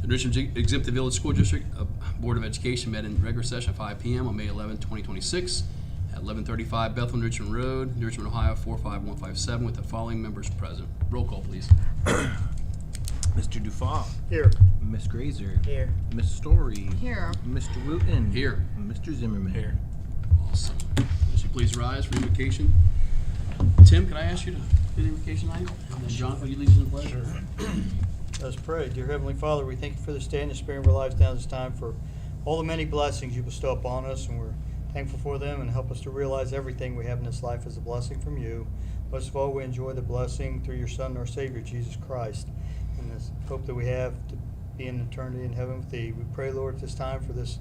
The Richmond Exempted Village School District Board of Education met in regular session at 5 p.m. on May 11, 2026 at 1135 Bethlehem Richmond Road, New Richmond, Ohio 45157 with the following members present. Roll call, please. Mr. Dufaw. Here. Miss Grazer. Here. Miss Story. Here. Mr. Wooten. Here. Mr. Zimmerman. Here. Awesome. Would you please rise for invocation? Tim, can I ask you to do the invocation tonight? And then John, will you lead us in the pledge? Sure. Let us pray. Dear Heavenly Father, we thank you for this day and the spirit of our lives down this time, for all the many blessings you bestow upon us, and we're thankful for them, and help us to realize everything we have in this life is a blessing from you. Most of all, we enjoy the blessing through your Son, our Savior, Jesus Christ, and this hope that we have to be in eternity in heaven with thee. We pray, Lord, at this time for this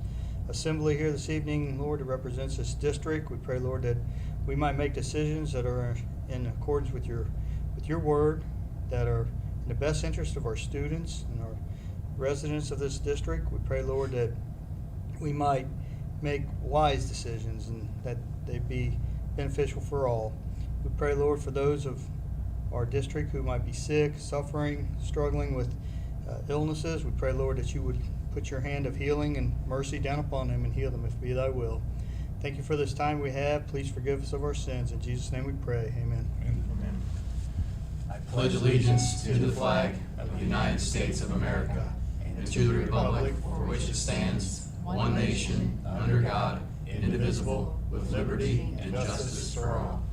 assembly here this evening, Lord, that represents this district. We pray, Lord, that we might make decisions that are in accordance with your word, that are in the best interest of our students and our residents of this district. We pray, Lord, that we might make wise decisions and that they be beneficial for all. We pray, Lord, for those of our district who might be sick, suffering, struggling with illnesses. We pray, Lord, that you would put your hand of healing and mercy down upon them and heal them if it be thy will. Thank you for this time we have. Please forgive us of our sins. In Jesus' name we pray. Amen. Amen. I pledge allegiance to the flag of the United States of America and to the republic for which it stands, one nation, under God, indivisible, with liberty and justice for all.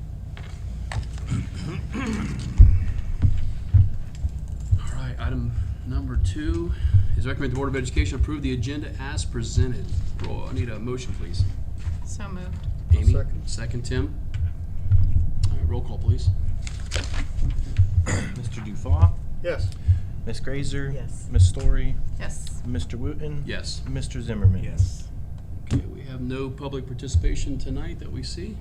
All right, item number 2 is recommend the Board of Education approve the agenda as presented. I need a motion, please. So moved. Amy, Second. Tim. All right, roll call, please. Mr. Dufaw. Yes. Miss Grazer. Yes. Miss Story. Yes. Mr. Wooten. Yes. Mr. Zimmerman. Yes. Okay, we have no public participation tonight that we see.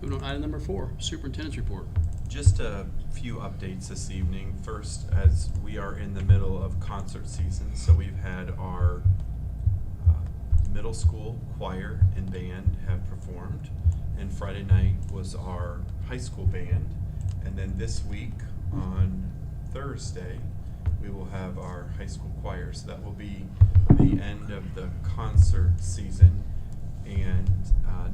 Moving on, item number 4, Superintendent's report. Just a few updates this evening. First, as we are in the middle of concert season, so we've had our middle school choir and band have performed, and Friday night was our high school band, and then this week on Thursday we will have our high school choir. So that will be the end of the concert season, and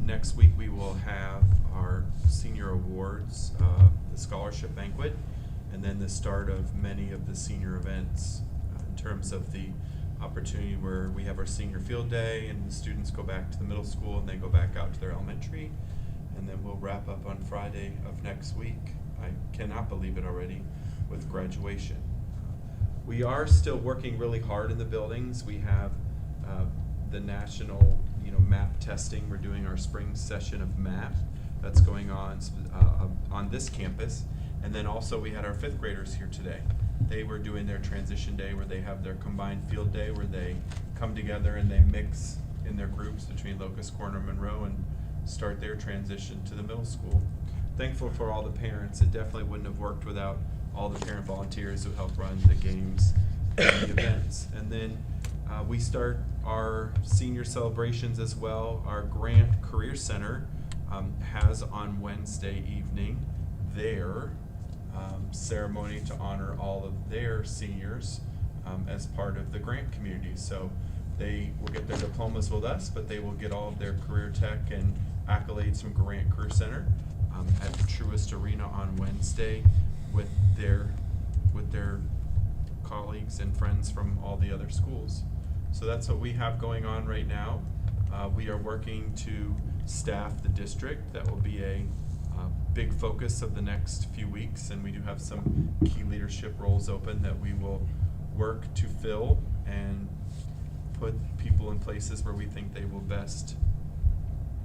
next week we will have our senior awards, the scholarship banquet, and then the start of many of the senior events in terms of the opportunity where we have our senior field day and the students go back to the middle school and they go back out to their elementary, and then we'll wrap up on Friday of next week. I cannot believe it already, with graduation. We are still working really hard in the buildings. We have the national MAP testing. We're doing our spring session of MAP that's going on this campus, and then also we had our 5th graders here today. They were doing their transition day where they have their combined field day where they come together and they mix in their groups between Locust Corner and Monroe and start their transition to the middle school. Thankful for all the parents. It definitely wouldn't have worked without all the parent volunteers who help run the games and the events. And then we start our senior celebrations as well. Our Grant Career Center has on Wednesday evening their ceremony to honor all of their seniors as part of the Grant community. So they will get their diplomas with us, but they will get all of their career tech and accolades from Grant Career Center at the Truist Arena on Wednesday with their colleagues and friends from all the other schools. So that's what we have going on right now. We are working to staff the district. That will be a big focus of the next few weeks, and we do have some key leadership roles open that we will work to fill and put people in places where we think they will best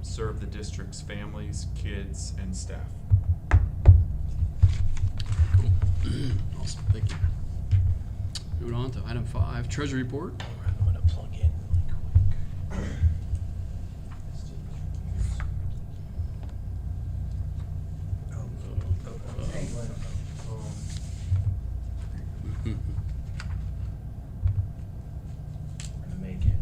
serve the district's families, kids, and staff. Cool. Awesome, thank you. Moving on to item 5, Treasury report. I'm going to plug in really quick. I'm going to make it.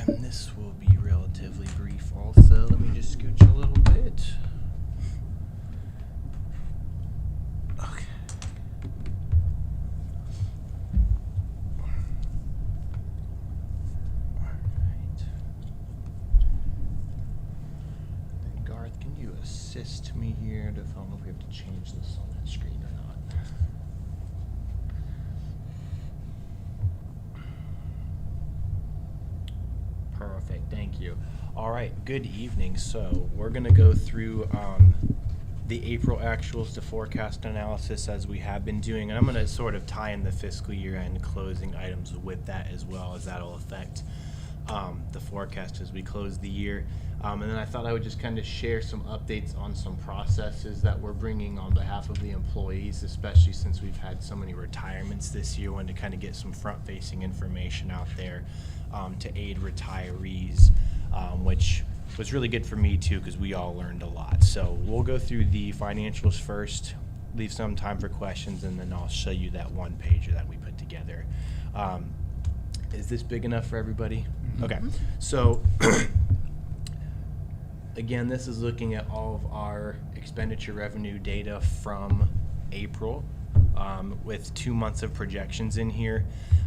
And this will be relatively brief also. Let me just scooch a little bit. can you assist me here to, I don't know if we have to change this on that screen or not. Perfect, thank you. All right, good evening. So we're gonna go through the April actuals to forecast analysis as we have been doing, and I'm gonna sort of tie in the fiscal year end closing items with that as well, as that'll affect the forecast as we close the year. And then I thought I would just kind of share some updates on some processes that we're bringing on behalf of the employees, especially since we've had so many retirements this year. Wanted to kind of get some front-facing information out there to aid retirees, which was really good for me too, because we all learned a lot. So we'll go through the financials first, leave some time for questions, and then I'll show you that one pager that we put together. Is this big enough for everybody? Okay, so again, this is looking at all of our expenditure revenue data from April, with 2 months of projections in here.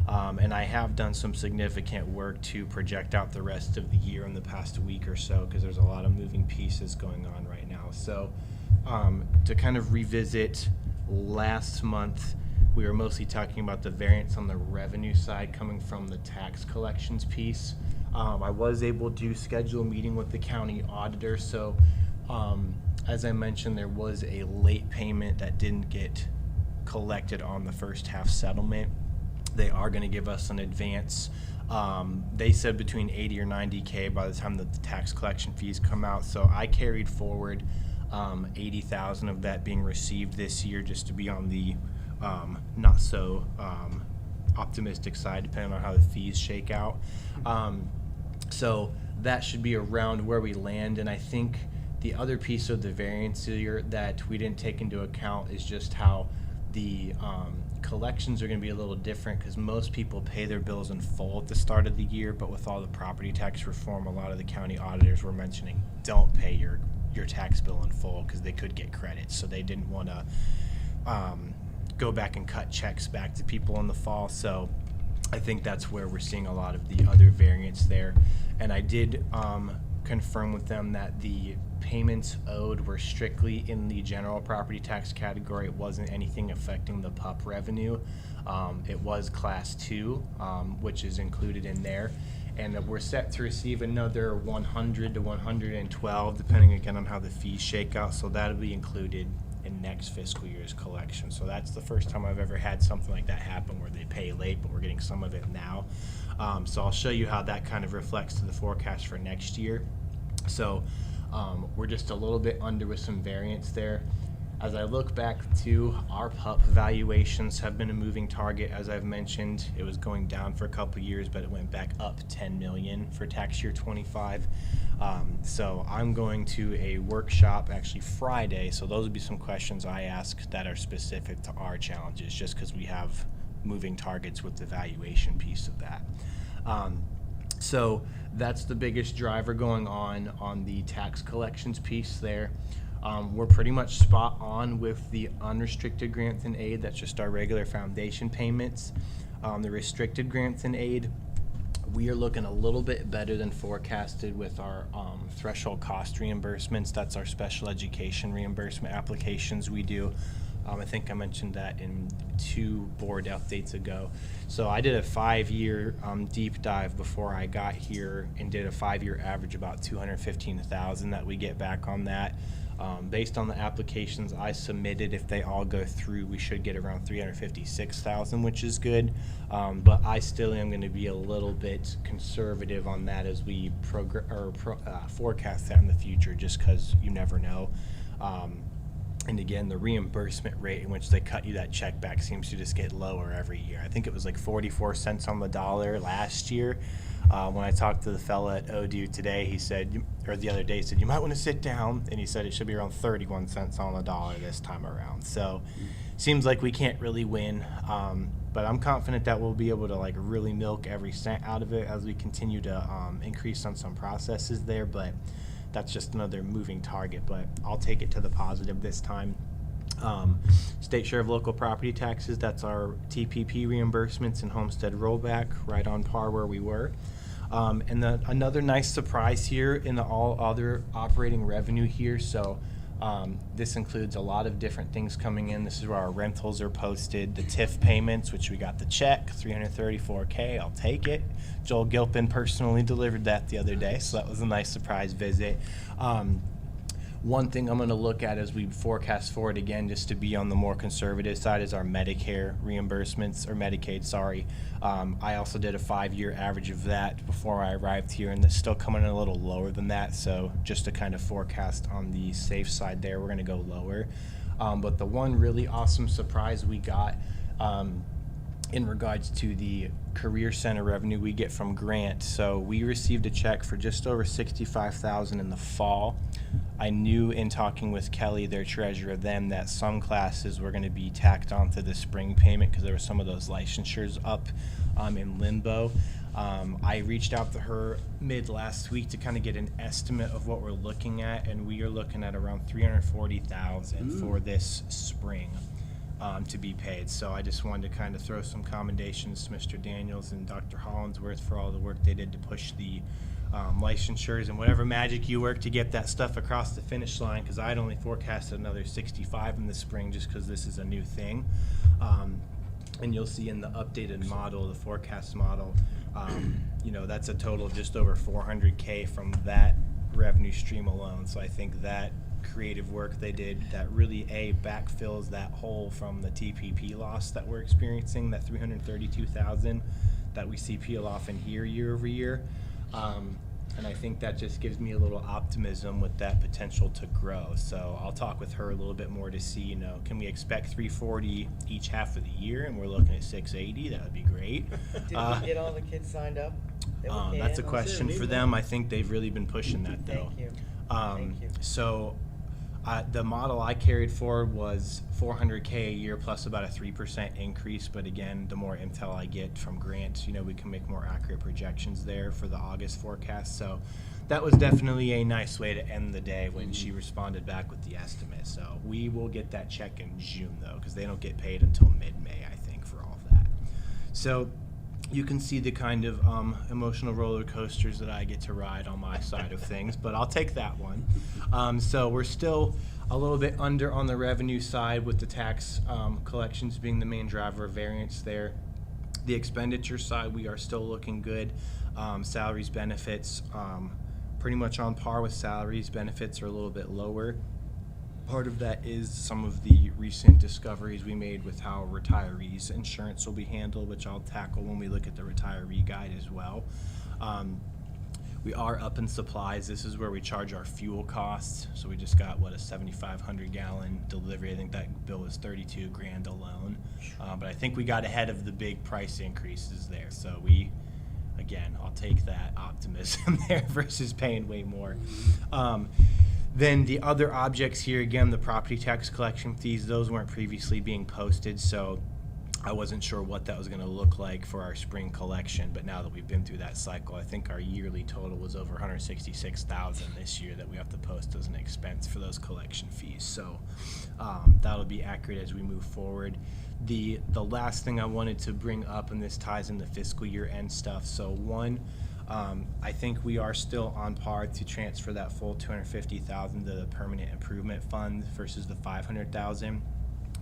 And I have done some significant work to project out the rest of the year in the past week or so, because there's a lot of moving pieces going on right now. So to kind of revisit last month, we were mostly talking about the variance on the revenue side coming from the tax collections piece. I was able to schedule a meeting with the county auditor. So as I mentioned, there was a late payment that didn't get collected on the first half settlement. They are going to give us an advance. They said between 80 or 90K by the time that the tax collection fees come out. So I carried forward 80,000 of that being received this year, just to be on the not so optimistic side, depending on how the fees shake out. So that should be around where we land. And I think the other piece of the variance here that we didn't take into account is just how the collections are going to be a little different, because most people pay their bills in full at the start of the year, but with all the property tax reform, a lot of the county auditors were mentioning don't pay your tax bill in full because they could get credits. So they didn't want to go back and cut checks back to people in the fall. So I think that's where we're seeing a lot of the other variance there. And I did confirm with them that the payments owed were strictly in the general property tax category. It wasn't anything affecting the PUP revenue. It was class 2, which is included in there. And we're set to receive another 100 to 112, depending again on how the fees shake out. So that'll be included in next fiscal year's collection. So that's the first time I've ever had something like that happen, where they pay late, but we're getting some of it now. So I'll show you how that kind of reflects to the forecast for next year. So we're just a little bit under with some variance there. As I look back to our PUP valuations have been a moving target. As I've mentioned, it was going down for a couple years, but it went back up 10 million for tax year 25. So I'm going to a workshop actually Friday. So those would be some questions I ask that are specific to our challenges, just because we have moving targets with the valuation piece of that. So that's the biggest driver going on the tax collections piece there. We're pretty much spot on with the unrestricted grants and aid. That's just our regular foundation payments. The restricted grants and aid, we are looking a little bit better than forecasted with our threshold cost reimbursements. That's our special education reimbursement applications we do. I think I mentioned that in 2 board updates ago. So I did a 5-year deep dive before I got here and did a 5-year average about $215,000 that we get back on that. Based on the applications I submitted, if they all go through, we should get around $356,000, which is good. But I still am going to be a little bit conservative on that as we forecast that in the future, just because you never know. And again, the reimbursement rate in which they cut you that check back seems to just get lower every year. I think it was like 44 cents on the dollar last year. When I talked to the fella at ODU today, he said, or the other day, he said, you might want to sit down. And he said it should be around 31 cents on the dollar this time around. So seems like we can't really win. But I'm confident that we'll be able to like really milk every cent out of it as we continue to increase on some processes there. But that's just another moving target, but I'll take it to the positive this time. State share of local property taxes, that's our TPP reimbursements and homestead rollback, right on par where we were. Another nice surprise here in the all other operating revenue here. So this includes a lot of different things coming in. This is where our rentals are posted, the TIF payments, which we got the check, $334K. I'll take it. Joel Gilpin personally delivered that the other day, so that was a nice surprise visit. One thing I'm going to look at as we forecast forward again, just to be on the more conservative side, is our Medicare reimbursements, or Medicaid, sorry. I also did a 5-year average of that before I arrived here, and it's still coming in a little lower than that. So just to kind of forecast on the safe side there, we're going to go lower. But the one really awesome surprise we got in regards to the Career Center revenue we get from Grant. So we received a check for just over $65,000 in the fall. I knew in talking with Kelly, their treasurer, then that some classes were going to be tacked onto the spring payment because there were some of those licensures up in limbo. I reached out to her mid last week to kind of get an estimate of what we're looking at, and we are looking at around $340,000 for this spring to be paid. So I just wanted to kind of throw some commendations to Mr. Daniels and Dr. Hollinsworth for all the work they did to push the licensures and whatever magic you work to get that stuff across the finish line, because I'd only forecasted another 65 in the spring just because this is a new thing. And you'll see in the updated model, the forecast model, you know, that's a total of just over $400K from that revenue stream alone. So I think that creative work they did that really backfills that hole from the TPP loss that we're experiencing, that $332,000 that we see peel off in here year over year. And I think that just gives me a little optimism with that potential to grow. So I'll talk with her a little bit more to see, you know, can we expect 340 each half of the year, and we're looking at 680? That would be great. Did we get all the kids signed up? that we That's a can? question for them. I think they've really been pushing that though. Thank you. Um, Thank you. So the model I carried forward was $400K a year plus about a 3% increase. But again, the more intel I get from Grant, you know, we can make more accurate projections there for the August forecast. So that was definitely a nice way to end the day when she responded back with the estimate. So we will get that check in June though, because they don't get paid until mid-May, I think, for all of that. So you can see the kind of emotional roller coasters that I get to ride on my side of things, but I'll take that one. So we're still a little bit under on the revenue side with the tax collections being the main driver of variance there. The expenditure side, we are still looking good. Salaries, benefits, pretty much on par with salaries. Benefits are a little bit lower. Part of that is some of the recent discoveries we made with how retirees insurance will be handled, which I'll tackle when we look at the retiree guide as well. We are up in supplies. This is where we charge our fuel costs. So we just got, what, a 7,500 gallon delivery. I think that bill was 32 grand alone. But I think we got ahead of the big price increases there. So we, again, I'll take that optimism there versus paying way more. Then the other objects here, again, the property tax collection fees, those weren't previously being posted, so I wasn't sure what that was going to look like for our spring collection. But now that we've been through that cycle, I think our yearly total was over $166,000 this year that we have to post as an expense for those collection fees. So that'll be accurate as we move forward. The last thing I wanted to bring up, and this ties in the fiscal year end stuff. So one, I think we are still on par to transfer that full $250,000 to the permanent improvement fund versus the $500,000.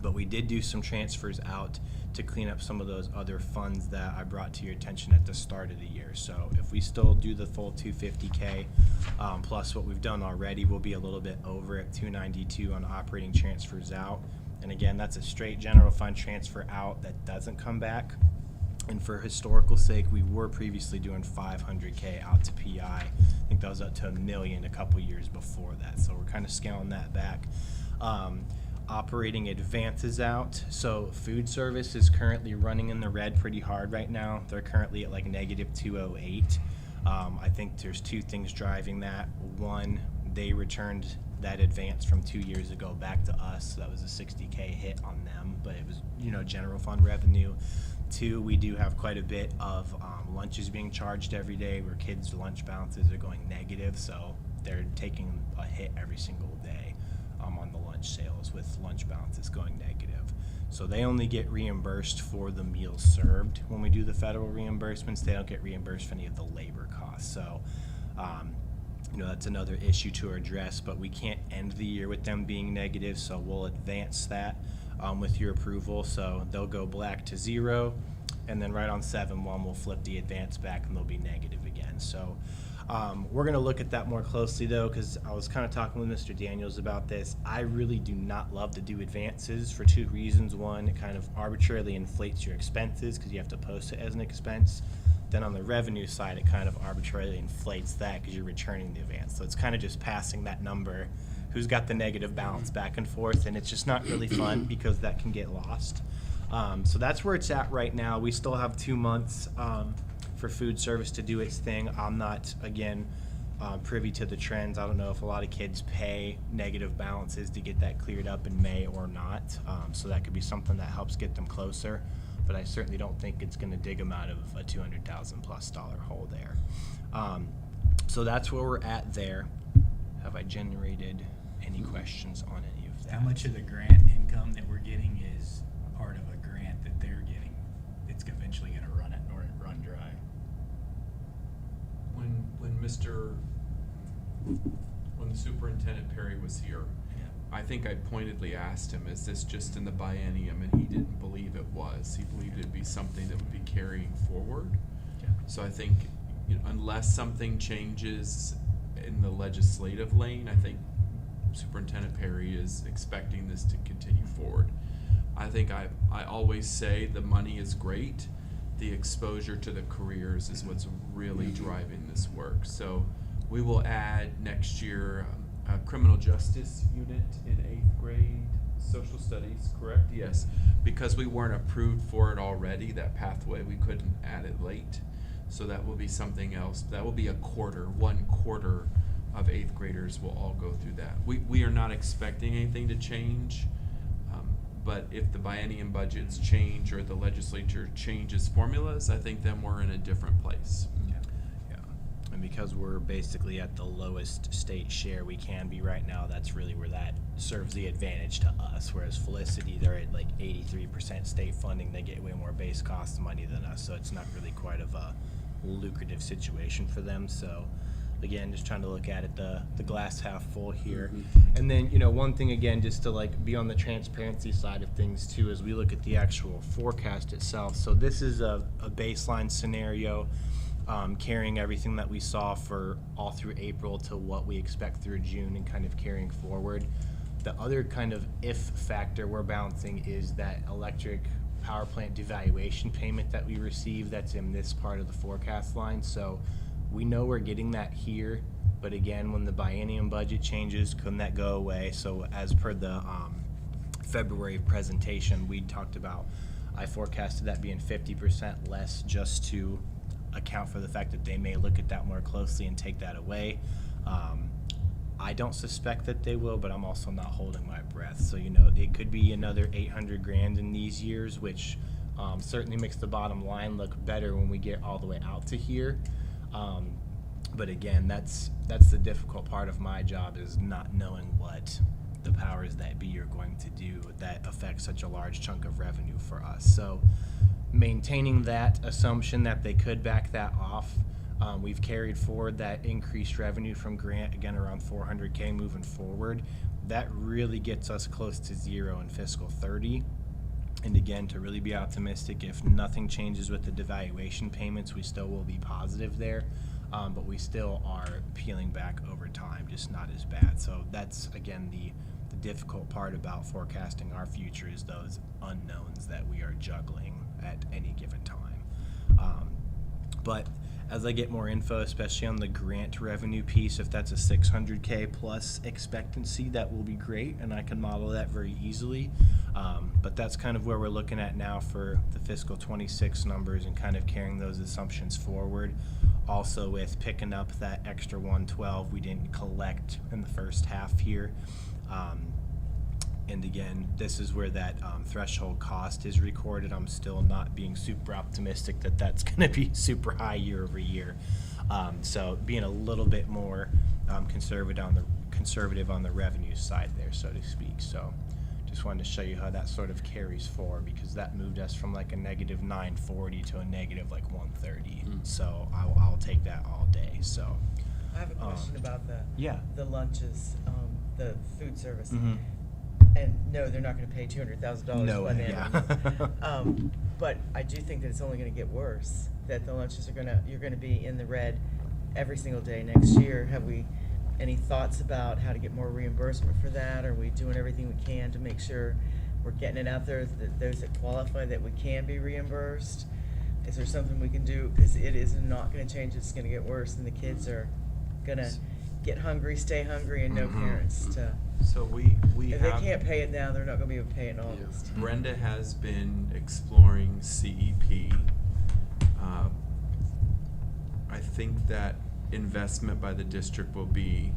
But we did do some transfers out to clean up some of those other funds that I brought to your attention at the start of the year. So if we still do the full $250K plus what we've done already, we'll be a little bit over at $292 on operating transfers out. And again, that's a straight general fund transfer out that doesn't come back. And for historical sake, we were previously doing $500K out to PI. I think that was up to $1 million a couple years before that. So we're kind of scaling that back. Operating advances out. So food service is currently running in the red pretty hard right now. They're currently at like negative 208. I think there's two things driving that. One, they returned that advance from 2 years ago back to us. So that was a $60K hit on them, but it was, you know, general fund revenue. Two, we do have quite a bit of lunches being charged every day where kids' lunch balances are going negative, so they're taking a hit every single day on the lunch sales with lunch balances going negative. So they only get reimbursed for the meals served. When we do the federal reimbursements, they don't get reimbursed for any of the labor costs. So, that's another issue to address, but we can't end the year with them being negative, so we'll advance that with your approval. So they'll go black to 0, and then right on 7/1, we'll flip the advance back and they'll be negative again. So we're going to look at that more closely, though, because I was kind of talking with Mr. Daniels about this. I really do not love to do advances for 2 reasons. One, it kind of arbitrarily inflates your expenses because you have to post it as an expense. Then on the revenue side, it kind of arbitrarily inflates that because you're returning the advance. So it's kind of just passing that number, who's got the negative balance back and forth, and it's just not really fun because that can get lost. So that's where it's at right now. We still have 2 months for food service to do its thing. I'm not, again, privy to the trends. I don't know if a lot of kids pay negative balances to get that cleared up in May or not. So that could be something that helps get them closer. But I certainly don't think it's going to dig them out of a $200,000+ hole there. So that's where we're at there. Have I generated any questions on any of that? How much of the grant income that we're getting is part of a grant that they're getting that's eventually going to run dry? When the superintendent Perry was here, Yeah. I think I pointedly asked him, is this just in the biennium? And he didn't believe it was. He believed it'd be something that would be carrying forward. Okay. So I think, unless something changes in the legislative lane, I think Superintendent Perry is expecting this to continue forward. I think I always say the money is great. The exposure to the careers is what's really driving this work. So we will add next year a criminal justice unit in 8th grade social studies, correct? Yes. Because we weren't approved for it already, that pathway, we couldn't add it late. So that will be something else. That will be 1/4 of 8th graders will all go through that. We are not expecting anything to change. But if the biennium budgets change or the legislature changes formulas, I think then we're in a different place. Yeah, and because we're basically at the lowest state share we can be right now, that's really where that serves the advantage to us. Whereas Felicity, they're at like 83% state funding. They get way more base cost money than us, so it's not really quite of a lucrative situation for them. So again, just trying to look at it the glass half full here. And then, one thing again, just to like be on the transparency side of things too, as we look at the actual forecast itself. So this is a baseline scenario, carrying everything that we saw for all through April to what we expect through June and kind of carrying forward. The other kind of if factor we're balancing is that electric power plant devaluation payment that we receive that's in this part of the forecast line. So we know we're getting that here, but again, when the biennium budget changes, couldn't that go away? So as per the February presentation, we talked about, I forecasted that being 50% less just to account for the fact that they may look at that more closely and take that away. I don't suspect that they will, but I'm also not holding my breath. So, it could be another $800,000 in these years, which certainly makes the bottom line look better when we get all the way out to here. But again, that's the difficult part of my job, is not knowing what the powers that be are going to do that affects such a large chunk of revenue for us. So maintaining that assumption that they could back that off, we've carried forward that increased revenue from grant, again around $400K moving forward. That really gets us close to 0 in fiscal 30. And again, to really be optimistic, if nothing changes with the devaluation payments, we still will be positive there. But we still are peeling back over time, just not as bad. So that's, again, the difficult part about forecasting our future, is those unknowns that we are juggling at any given time. But as I get more info, especially on the grant revenue piece, if that's a $600K plus expectancy, that will be great, and I can model that very easily. But that's kind of where we're looking at now for the fiscal 26 numbers, and kind of carrying those assumptions forward. Also with picking up that extra 112 we didn't collect in the first half here. And again, this is where that threshold cost is recorded. I'm still not being super optimistic that that's going to be super high year over year. So being a little bit more conservative on the revenue side there, so to speak. So just wanted to show you how that sort of carries forward, because that moved us from like a negative 940 to a negative like 130. So I'll take that all day. So I have a question about yeah. the lunches, the food service. And no, they're not gonna pay $200,000 No, by then. yeah. But I do think that it's only gonna get worse, that the lunches you're gonna be in the red every single day next year. Have we any thoughts about how to get more reimbursement for that? Are we doing everything we can to make sure we're getting it out there, that those that qualify, that we can be reimbursed? Is there something we can do? Because it is not gonna change, it's gonna get worse, and the kids are gonna get hungry, stay hungry, and no parents to. So we If have. they can't pay it now, they're not gonna be able to pay it in August. Brenda has been exploring CEP. I think that investment by the district will be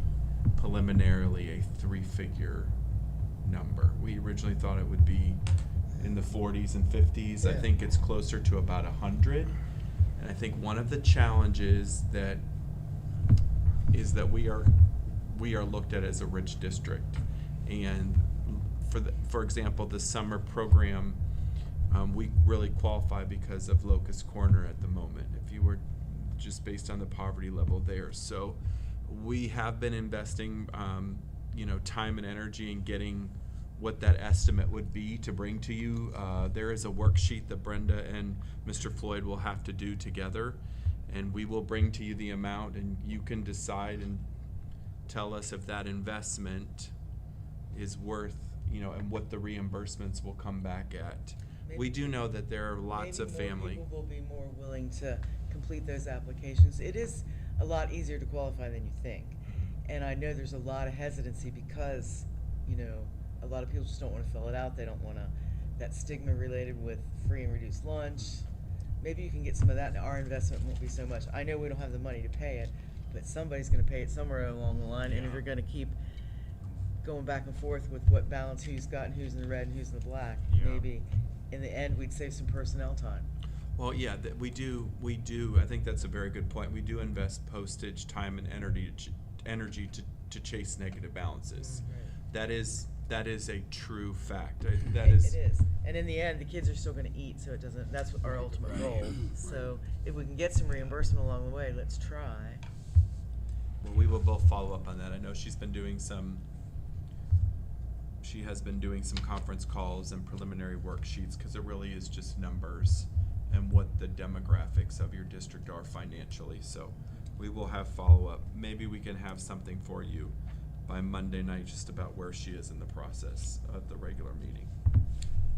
preliminarily a 3-figure number. We originally thought it would be in the 40s and 50s. I Yeah. think it's closer to about 100. And I think one of the challenges that is that we are looked at as a rich district, and for example, the summer program, we really qualify because of Locust Corner at the moment, if you were just based on the poverty level there. So we have been investing time and energy in getting what that estimate would be to bring to you. There is a worksheet that Brenda and Mr. Floyd will have to do together, and we will bring to you the amount, and you can decide and tell us if that investment is worth, and what the reimbursements will come back at. We do know that there are lots of family. Maybe more people will be more willing to complete those applications. It is a lot easier to qualify than you think. And I know there's a lot of hesitancy because, a lot of people just don't want to fill it out. They don't want to, that stigma related with free and reduced lunch. Maybe you can get some of that, and our investment won't be so much. I know we don't have the money to pay it, but somebody's going to pay it somewhere along the line. And if you're going to keep going back and forth with what balance, who's got and who's in the red and who's in the black, maybe in the end we'd save some personnel time. Well, yeah, we do. I think that's a very good point. We do invest postage, time, and energy to chase negative balances. That is a true fact. That is. It is. And in the end, the kids are still going to eat, so it doesn't. That's our ultimate goal. So if we can get some reimbursement along the way, let's try. Well, we will both follow up on that. I know she has been doing some conference calls and preliminary worksheets, because it really is just numbers and what the demographics of your district are financially. So we will have follow-up. Maybe we can have something for you by Monday night just about where she is in the process of the regular meeting.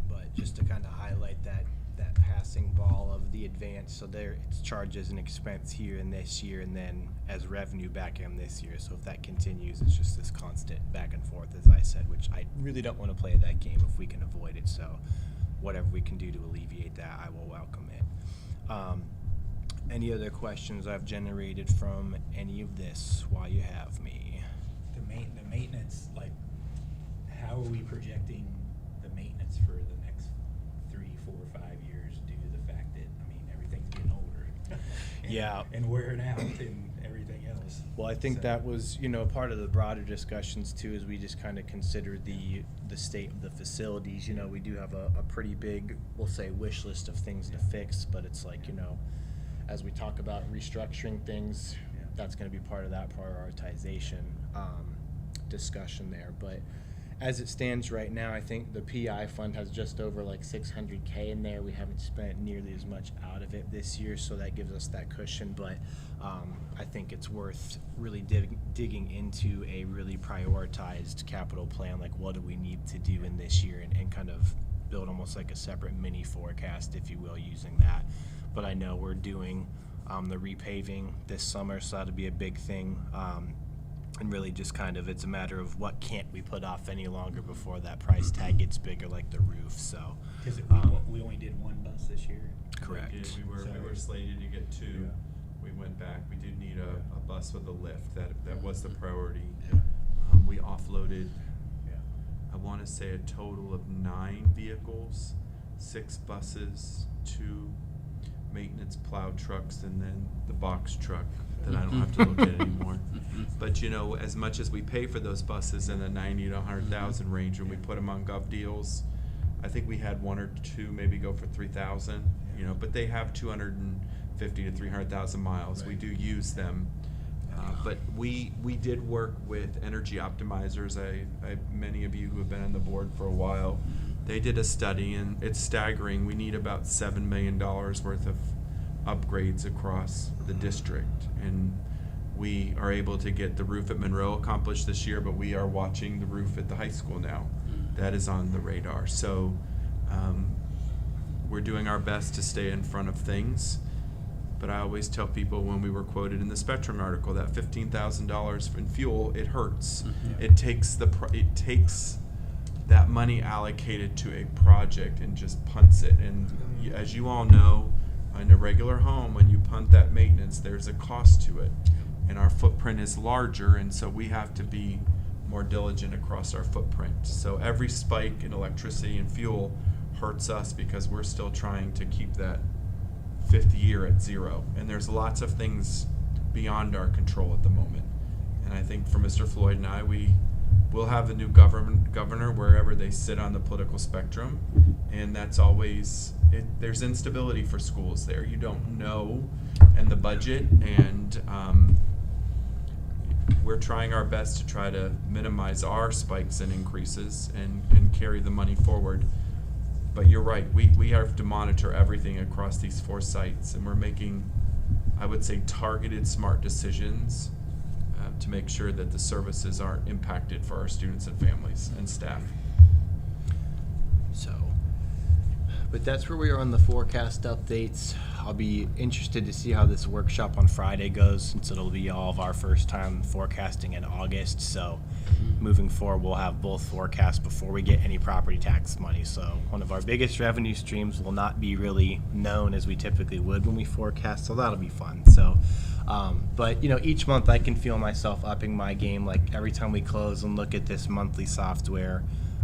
But just to kind of highlight that passing ball of the advance, so there it's charged as an expense here and this year, and then as revenue back in this year. So if that continues, it's just this constant back and forth, as I said, which I really don't want to play that game if we can avoid it. So whatever we can do to alleviate that, I will welcome it. Any other questions I've generated from any of this while you have me? The maintenance, like, how are we projecting the maintenance for the next 3, 4, 5 years due to the fact that, everything's getting older? Yeah. And wearing out and everything else. Well, I think So- that was, part of the broader discussions too, as we just kind of considered the state of the facilities. We do have a pretty big, we'll say, wish list of things to fix, but it's like, as we talk about restructuring things, that's going to be part of that prioritization discussion there. But as it stands right now, I think the PI fund has just over like $600K in there. We haven't spent nearly as much out of it this year, so that gives us that cushion. But I think it's worth really digging into a really prioritized capital plan, like what do we need to do in this year, and kind of build almost like a separate mini forecast, if you will, using that. But I know we're doing the repaving this summer, so that'll be a big thing. And really just kind of, it's a matter of what can't we put off any longer before that price tag gets bigger, like the roof. So Because we only did one bus this year. correct. We were slated to get 2. Yeah. We went back. We did need a bus with a lift. That was the priority. Yeah. We offloaded, I want to say, a total of 9 vehicles, 6 buses, 2 maintenance plow trucks, and then the box truck that I don't have to look at anymore. But you know, as much as we pay for those buses in the 90 to 100,000 range, when we put them on gov deals, I think we had one or two maybe go for 3,000. You know, but they have 250 to 300,000 miles. We do use them. But we did work with energy optimizers. Many of you who have been on the board for a while, they did a study, and it's staggering. We need about $7 million worth of upgrades across the district, and we are able to get the roof at Monroe accomplished this year, but we are watching the roof at the high school now. That is on the radar. So we're doing our best to stay in front of things. But I always tell people, when we were quoted in the Spectrum article, that $15,000 in fuel, it hurts. It takes that money allocated to a project and just punts it. And as you all know, in a regular home, when you punt that maintenance, there's a cost to it. And our footprint is larger, and so we have to be more diligent across our footprint. So every spike in electricity and fuel hurts us because we're still trying to keep that fifth year at zero. And there's lots of things beyond our control at the moment. And I think for Mr. Floyd and I, we will have a new governor wherever they sit on the political spectrum. And that's always, there's instability for schools there. You don't know, and the budget, and we're trying our best to try to minimize our spikes and increases and carry the money forward. But you're right, we have to monitor everything across these 4 sites, and we're making, I would say, targeted smart decisions to make sure that the services aren't impacted for our students and families and staff. So, but that's where we are on the forecast updates. I'll be interested to see how this workshop on Friday goes, since it'll be all of our first time forecasting in August. So moving forward, we'll have both forecasts before we get any property tax money. So one of our biggest revenue streams will not be really known as we typically would when we forecast, so that'll be fun. So but you know, each month I can feel myself upping my game. Like every time we close and look at this monthly software,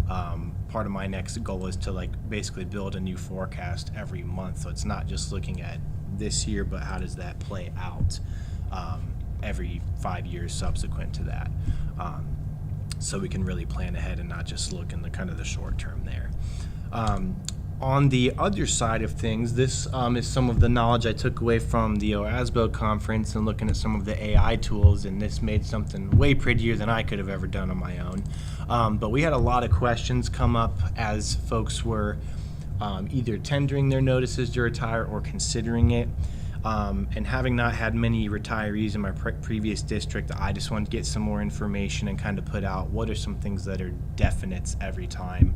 part of my next goal is to basically build a new forecast every month. So it's not just looking at this year, but how does that play out every 5 years subsequent to that. So we can really plan ahead and not just look in the kind of the short term there. On the other side of things, this is some of the knowledge I took away from the OASBO conference and looking at some of the AI tools, and this made something way prettier than I could have ever done on my own. But we had a lot of questions come up as folks were either tendering their notices to retire or considering it. And having not had many retirees in my previous district, I just wanted to get some more information and kind of put out what are some things that are definites every time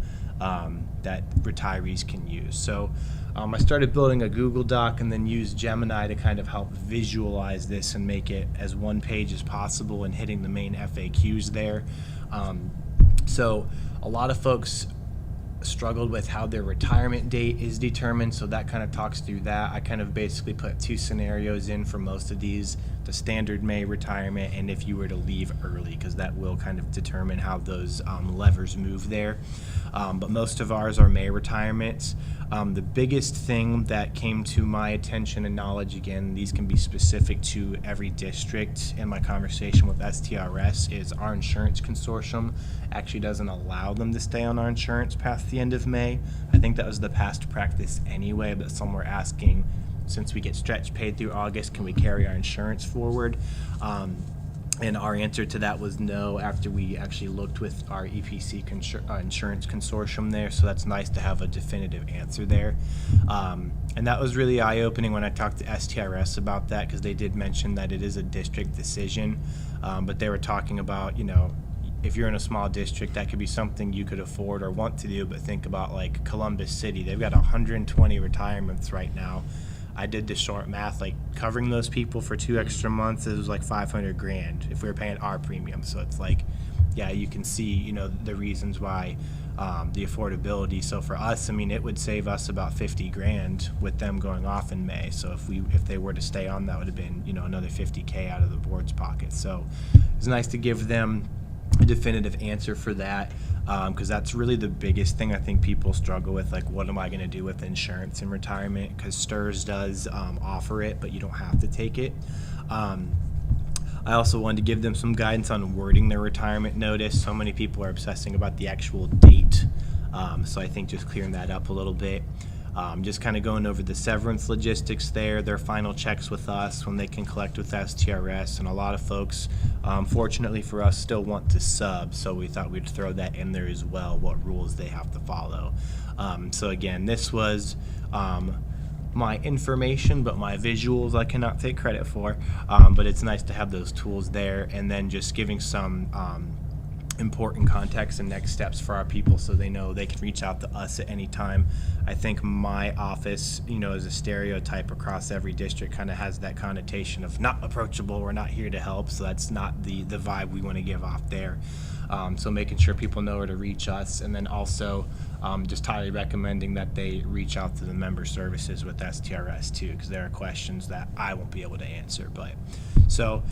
that retirees can use. So I started building a Google Doc and then used Gemini to kind of help visualize this and make it as one page as possible and hitting the main FAQs there. So a lot of folks struggled with how their retirement date is determined, so that kind of talks through that. I kind of basically put 2 scenarios in for most of these: the standard May retirement and if you were to leave early, because that will kind of determine how those levers move there. But most of ours are May retirements. The biggest thing that came to my attention and knowledge, again, these can be specific to every district in my conversation with STRS, is our insurance consortium actually doesn't allow them to stay on our insurance past the end of May. I think that was the past practice anyway, but some were asking, since we get stretch paid through August, can we carry our insurance forward? And our answer to that was no, after we actually looked with our EPC insurance consortium there, so that's nice to have a definitive answer there. And that was really eye-opening when I talked to STRS about that, because they did mention that it is a district decision, but they were talking about, you know, if you're in a small district, that could be something you could afford or want to do, but think about like Columbus City. They've got 120 retirements right now. I did the short math, like covering those people for 2 extra months, it was like $500,000 if we were paying our premium. So it's like, yeah, you can see, you know, the reasons why, the affordability. So for us, I mean, it would save us about $50,000 with them going off in May. So if they were to stay on, that would have been, you know, another $50K out of the board's pocket. So it's nice to give them a definitive answer for that, because that's really the biggest thing I think people struggle with, like what am I going to do with insurance in retirement, because STRS does offer it, but you don't have to take it. I also wanted to give them some guidance on wording their retirement notice. So many people are obsessing about the actual date. So I think just clearing that up a little bit. Just kind of going over the severance logistics there, their final checks with us, when they can collect with STRS, and a lot of folks, fortunately for us, still want to sub, so we thought we'd throw that in there as well, what rules they have to follow. So again, this was my information, but my visuals I cannot take credit for, but it's nice to have those tools there, and then just giving some important context and next steps for our people so they know they can reach out to us at any time. I think my office, as a stereotype across every district, kind of has that connotation of not approachable, we're not here to help, so that's not the vibe we want to give off there. So making sure people know where to reach us, and then also just highly recommending that they reach out to the member services with STRS too, because there are questions that I won't be able to answer. But so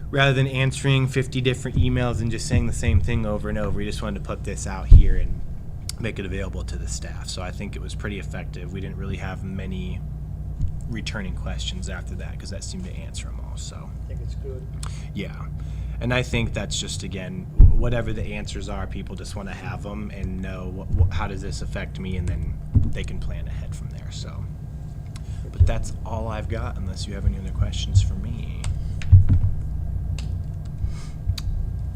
rather than answering 50 different emails and just saying the same thing over and over, we just wanted to put this out here and make it available to the staff. So I think it was pretty effective. We didn't really have many returning questions after that because that seemed to answer them all. So I think it's good. yeah. And I think that's just, again, whatever the answers are, people just want to have them and know how does this affect me, and then they can plan ahead from there. So, but that's all I've got, unless you have any other questions for me.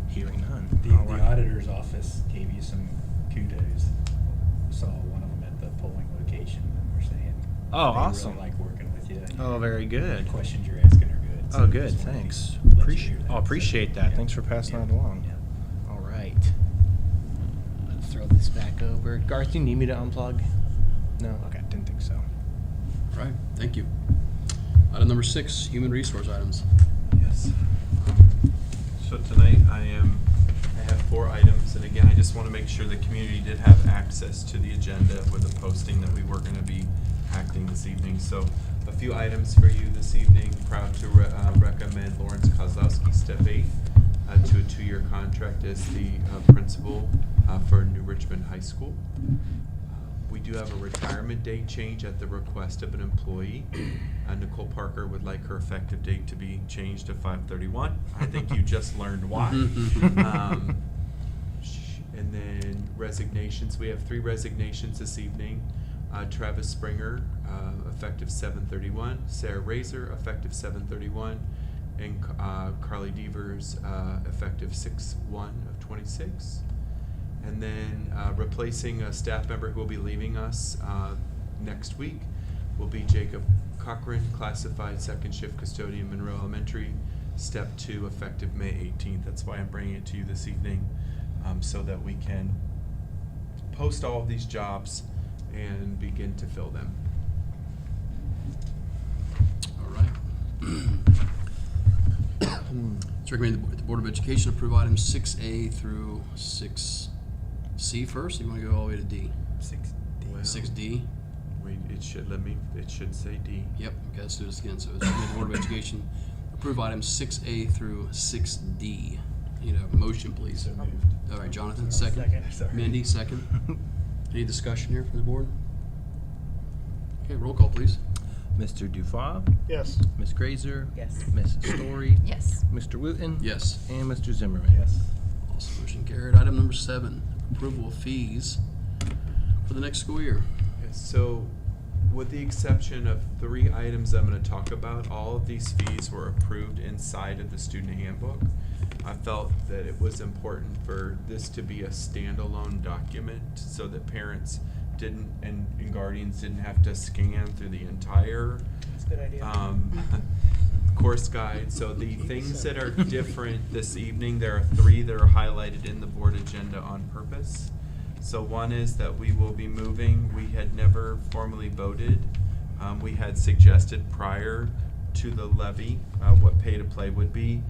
Hearing none. The All right. auditor's office gave you some kudos. Saw one of them at the polling location, and we're saying Oh, they awesome. really like working with you. and Oh, very good. The questions you're asking are good. Oh, good. just wanted to Thanks. let you Appreciate. hear that. Oh, appreciate that. Yeah. Thanks for passing Yeah. that along. Yeah. All right. Let's throw this back over. Garth, do you need me to unplug? No. Okay. Didn't think so. All right, thank you. Item number 6, human resource items. Yes. So tonight I have 4 items, and again, I just want to make sure the community did have access to the agenda with the posting that we were going to be acting this evening. So a few items for you this evening. Proud to recommend Lawrence Kozlowski, step 8, to a 2-year contract as the principal for New Richmond High School. We do have a retirement date change at the request of an employee. Nicole Parker would like her effective date to be changed to 5/31. I think you just learned why. And then resignations. We have 3 resignations this evening. Travis Springer, effective 7/31. Sarah Razor, effective 7/31. And Carly Devers, effective 6/1/26. And then replacing a staff member who will be leaving us next week will be Jacob Cochran, classified second shift custodian, Monroe Elementary, step 2, effective May 18th. That's why I'm bringing it to you this evening, so that we can post all of these jobs and begin to fill them. All right. It's recommended that the Board of Education approve items 6A through 6C first. You want to go all the way to D? 6D. Well, 6D? Wait, it should say D. Yep, okay, let's do this again. So it's recommended the Board of Education approve items 6A through 6D. Need a motion, please. So moved. All right, Jonathan, second. Sorry. Mandy, second. Any discussion here from the board? Okay, roll call, please. Mr. Dufour, Yes. Ms. Grazer, Yes. Ms. Story, Yes. Mr. Wooten, Yes. and Mr. Zimmerman. Yes. Also motion carried. Item number 7, approval of fees for the next school year. Yes, so with the exception of 3 items I'm going to talk about, all of these fees were approved inside of the student handbook. I felt that it was important for this to be a standalone document so that parents didn't and guardians didn't have to scan through the entire That's a good idea. course guide. So the things that are different this evening, there are 3 that are highlighted in the board agenda on purpose. So one is that we will be moving, we had never formally voted. We had suggested prior to the levy what pay to play would be.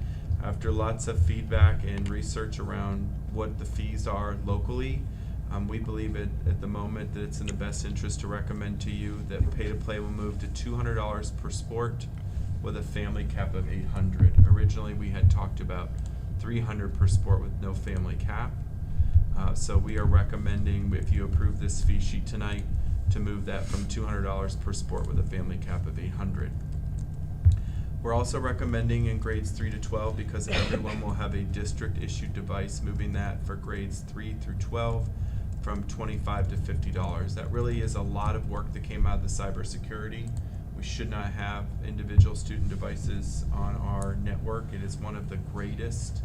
After lots of feedback and research around what the fees are locally, we believe at the moment that it's in the best interest to recommend to you that pay to play will move to $200 per sport with a family cap of $800. Originally, we had talked about $300 per sport with no family cap. So we are recommending, if you approve this fee sheet tonight, to move that from $200 per sport with a family cap of $800. We're also recommending in grades 3 to 12, because everyone will have a district-issued device, moving that for grades 3 through 12 from $25 to $50. That really is a lot of work that came out of the cybersecurity. We should not have individual student devices on our network. It is one of the greatest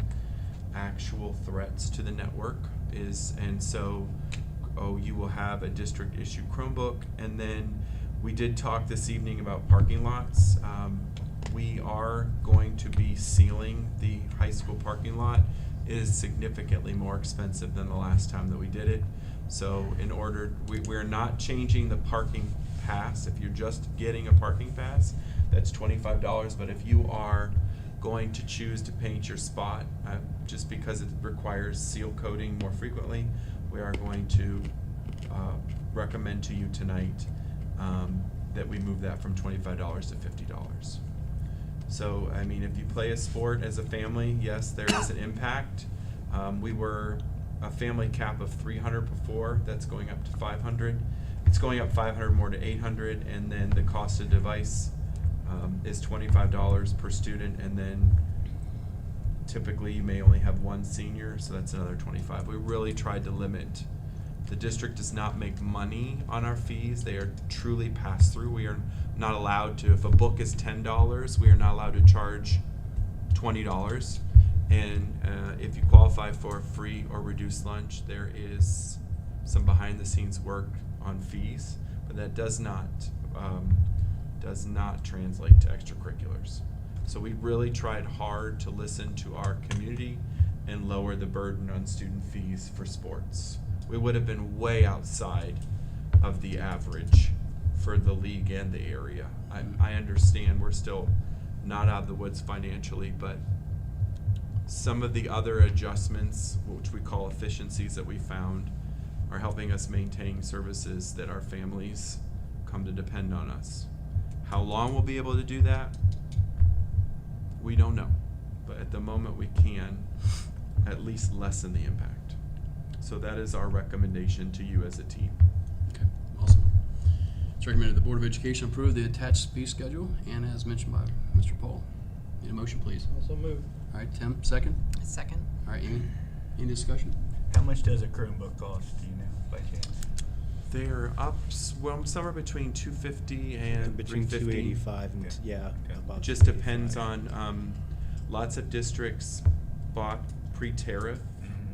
actual threats to the network. And so you will have a district-issued Chromebook. And then we did talk this evening about parking lots. We are going to be sealing the high school parking lot. It is significantly more expensive than the last time that we did it. So we're not changing the parking pass. If you're just getting a parking pass, that's $25. But if you are going to choose to paint your spot, just because it requires seal coating more frequently, we are going to recommend to you tonight that we move that from $25 to $50. So, I mean, if you play a sport as a family, yes, there is an impact. We were a family cap of 300 before. That's going up to 500. It's going up 500 more to 800, and then the cost of device is $25 per student, and then typically you may only have one senior, so that's another $25. We really tried to limit. The district does not make money on our fees. They are truly pass-through. We are not allowed to, if a book is $10, we are not allowed to charge $20. And if you qualify for free or reduced lunch, there is some behind-the-scenes work on fees, but that does not translate to extracurriculars. So we really tried hard to listen to our community and lower the burden on student fees for sports. We would have been way outside of the average for the league and the area. I understand we're still not out of the woods financially, but some of the other adjustments, which we call efficiencies that we found, are helping us maintain services that our families come to depend on us. How long we'll be able to do that, we don't know. But at the moment we can at least lessen the impact. So that is our recommendation to you as a team. Okay, awesome. It's recommended the Board of Education approve the attached fee schedule, and as mentioned by Mr. Paul. Need a motion, please? Also moved. All right, Tim, second? Second. All right, Amy, any discussion? How much does a Chromebook cost, do you know, by chance? They're up, somewhere between $250 and Between $350. 285 and, Okay. yeah, Okay. about It just depends 285. on, lots of districts bought pre-tariff.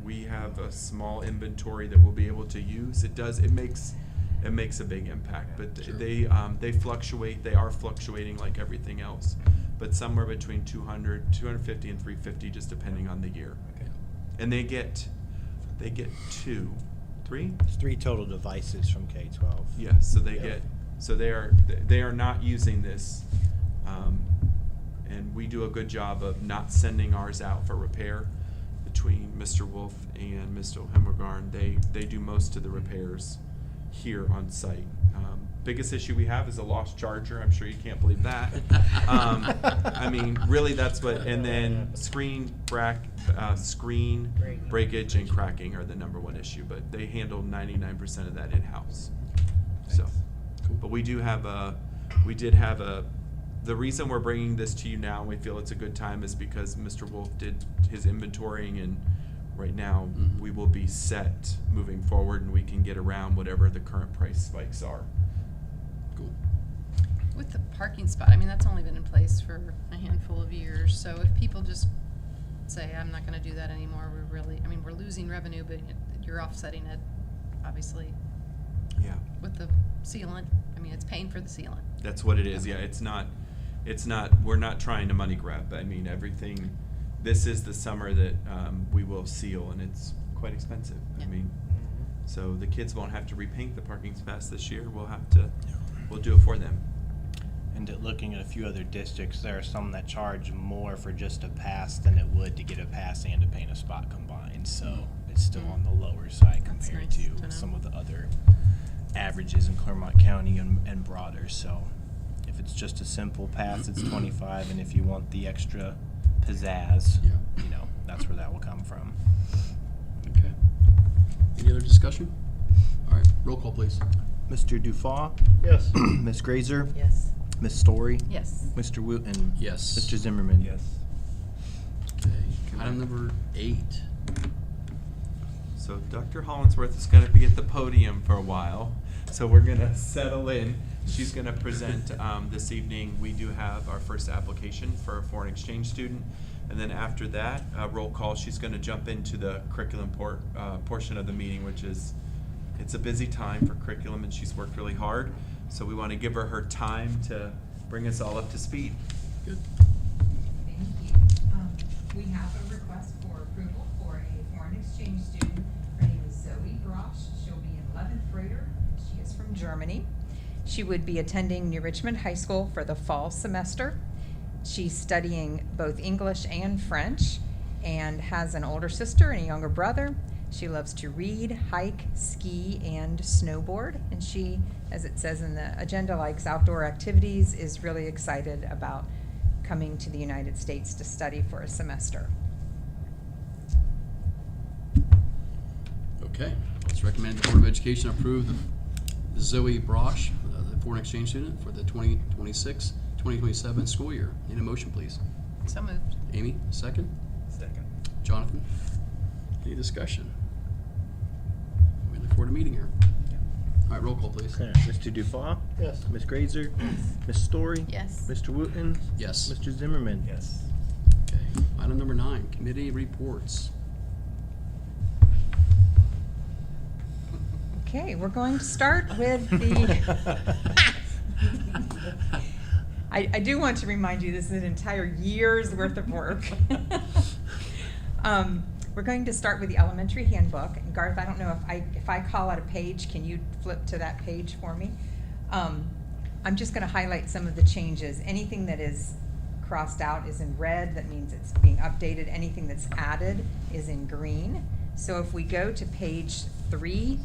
We have a small inventory that we'll be able to use. It makes a big impact, but Sure. they fluctuate. They are fluctuating like everything else, but somewhere between 200, 250 and 350, just depending on the year. Okay. And they get 3? It's 3 total devices from K-12. Yes, so Yeah. they are not using this, and we do a good job of not sending ours out for repair. Between Mr. Wolf and Mr. Hemmergarn, they do most of the repairs here on site. Biggest issue we have is a lost charger. I'm sure you can't believe that. I mean, really, that's what. And then screen breakage and cracking are the #1 issue. But they handle 99% of that in-house. So, but we did have the reason we're bringing this to you now, and we feel it's a good time, is because Mr. Wolf did his inventorying, and right now we will be set moving forward, and we can get around whatever the current price spikes are. Cool. With the parking spot, I mean, that's only been in place for a handful of years, so if people just say, I'm not gonna do that anymore, we're losing revenue, but you're offsetting it, obviously, Yeah, with the sealant. I mean, it's paying for the sealant. that's what it is. Yeah, it's not, we're not trying to money grab. I mean, everything, this is the summer that we will seal, and it's quite expensive. I Yeah. mean, so the kids won't have to repaint the parking space this year. We'll do it for them. And looking at a few other districts, there are some that charge more for just a pass than it would to get a pass and to paint a spot combined. So it's still on the lower side That's compared nice to to know. some of the other averages in Clermont County and broader. So if it's just a simple pass, it's 25, and if you want the extra pizzazz, Yeah. that's where that will come from. Okay. Any other discussion? All right, roll call, please. Mr. Dufaw, Yes. Ms. Grazer, Yes. Ms. Story? Yes. Mr. Wooten? Yes. Mr. Zimmerman? Yes. Okay. Item number 8. So Dr. Hollingsworth is going to be at the podium for a while, so we're going to settle in. She's going to present this evening. We do have our first application for a foreign exchange student, and then after that, roll call, she's going to jump into the curriculum portion of the meeting, which is, it's a busy time for curriculum, and she's worked really hard, so we want to give her time to bring us all up to speed. Good. Thank you. We have a request for approval for a foreign exchange student. Her name is Zoe Brosh. She'll be an 11th grader. She is from Germany. She would be attending New Richmond High School for the fall semester. She's studying both English and French and has an older sister and a younger brother. She loves to read, hike, ski, and snowboard. And she, as it says in the agenda, likes outdoor activities, is really excited about coming to the United States to study for a semester. Okay. Let's recommend the Board of Education approve the Zoe Brosh, the foreign exchange student for the 2026-2027 school year. Need a motion, please. So moved. Amy, second. Second. Jonathan? Any discussion? We look forward to meeting her. All right, roll call, please. Okay. Mr. Dufaw? Yes. Ms. Grazer? Ms. Story? Yes. Mr. Wooten? Yes. Mr. Zimmerman? Yes. Okay. Item number 9, committee reports. Okay, we're going to start with the. I do want to remind you, this is an entire year's worth of work. We're going to start with the elementary handbook. And Garth, I don't know if I call out a page, can you flip to that page for me? I'm just going to highlight some of the changes. Anything that is crossed out is in red. That means it's being updated. Anything that's added is in green. So if we go to page 3,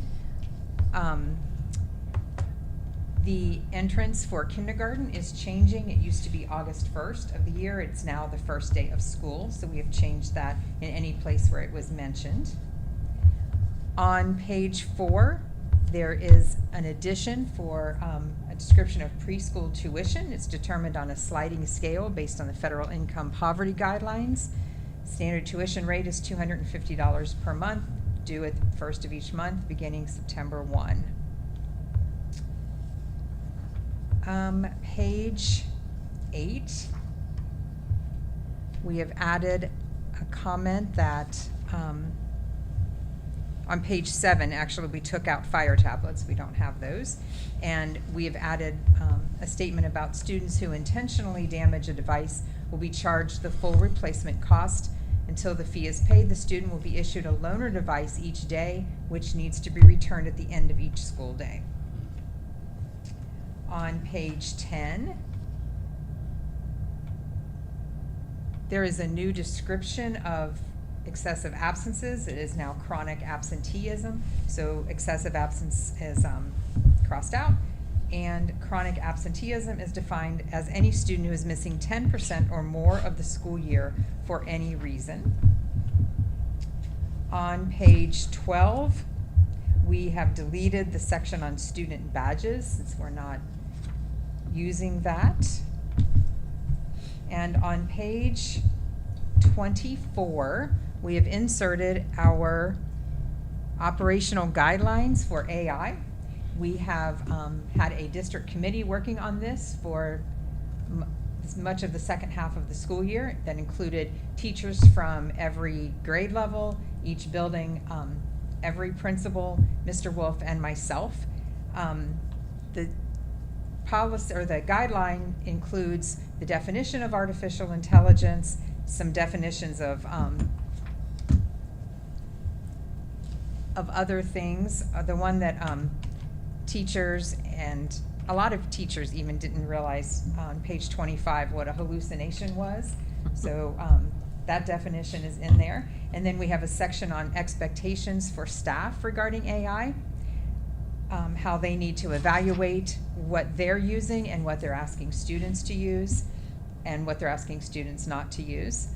the entrance for kindergarten is changing. It used to be August 1st of the year. It's now the first day of school, so we have changed that in any place where it was mentioned. On page 4, there is an addition for a description of preschool tuition. It's determined on a sliding scale based on the federal income poverty guidelines. Standard tuition rate is $250 per month, due at the first of each month, beginning September 1. Page 8, we have added a comment that, on page 7, actually, we took out fire tablets. We don't have those. And we have added a statement about students who intentionally damage a device will be charged the full replacement cost. Until the fee is paid, the student will be issued a loaner device each day, which needs to be returned at the end of each school day. On page 10, there is a new description of excessive absences. It is now chronic absenteeism. So excessive absence is crossed out. And chronic absenteeism is defined as any student who is missing 10% or more of the school year for any reason. On page 12, we have deleted the section on student badges since we're not using that. And on page 24, we have inserted our operational guidelines for AI. We have had a district committee working on this for much of the second half of the school year. That included teachers from every grade level, each building, every principal, Mr. Wolf, and myself. The policy or the guideline includes the definition of artificial intelligence, some definitions of other things. The one that teachers and a lot of teachers even didn't realize on page 25 what a hallucination was. So that definition is in there. And then we have a section on expectations for staff regarding AI, how they need to evaluate what they're using and what they're asking students to use and what they're asking students not to use.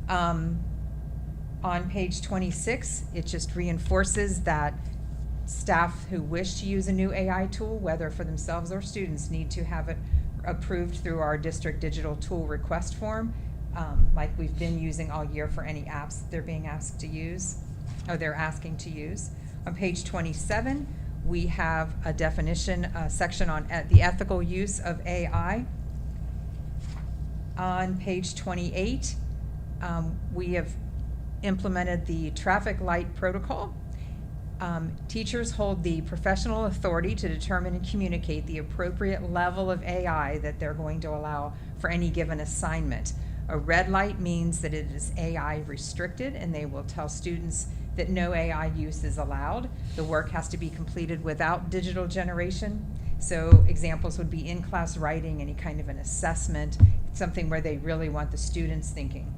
On page 26, it just reinforces that staff who wish to use a new AI tool, whether for themselves or students, need to have it approved through our district digital tool request form, like we've been using all year for any apps they're being asked to use, or they're asking to use. On page 27, we have a definition section on the ethical use of AI. On page 28, we have implemented the traffic light protocol. Teachers hold the professional authority to determine and communicate the appropriate level of AI that they're going to allow for any given assignment. A red light means that it is AI restricted, and they will tell students that no AI use is allowed. The work has to be completed without digital generation. So examples would be in-class writing, any kind of an assessment, something where they really want the students thinking.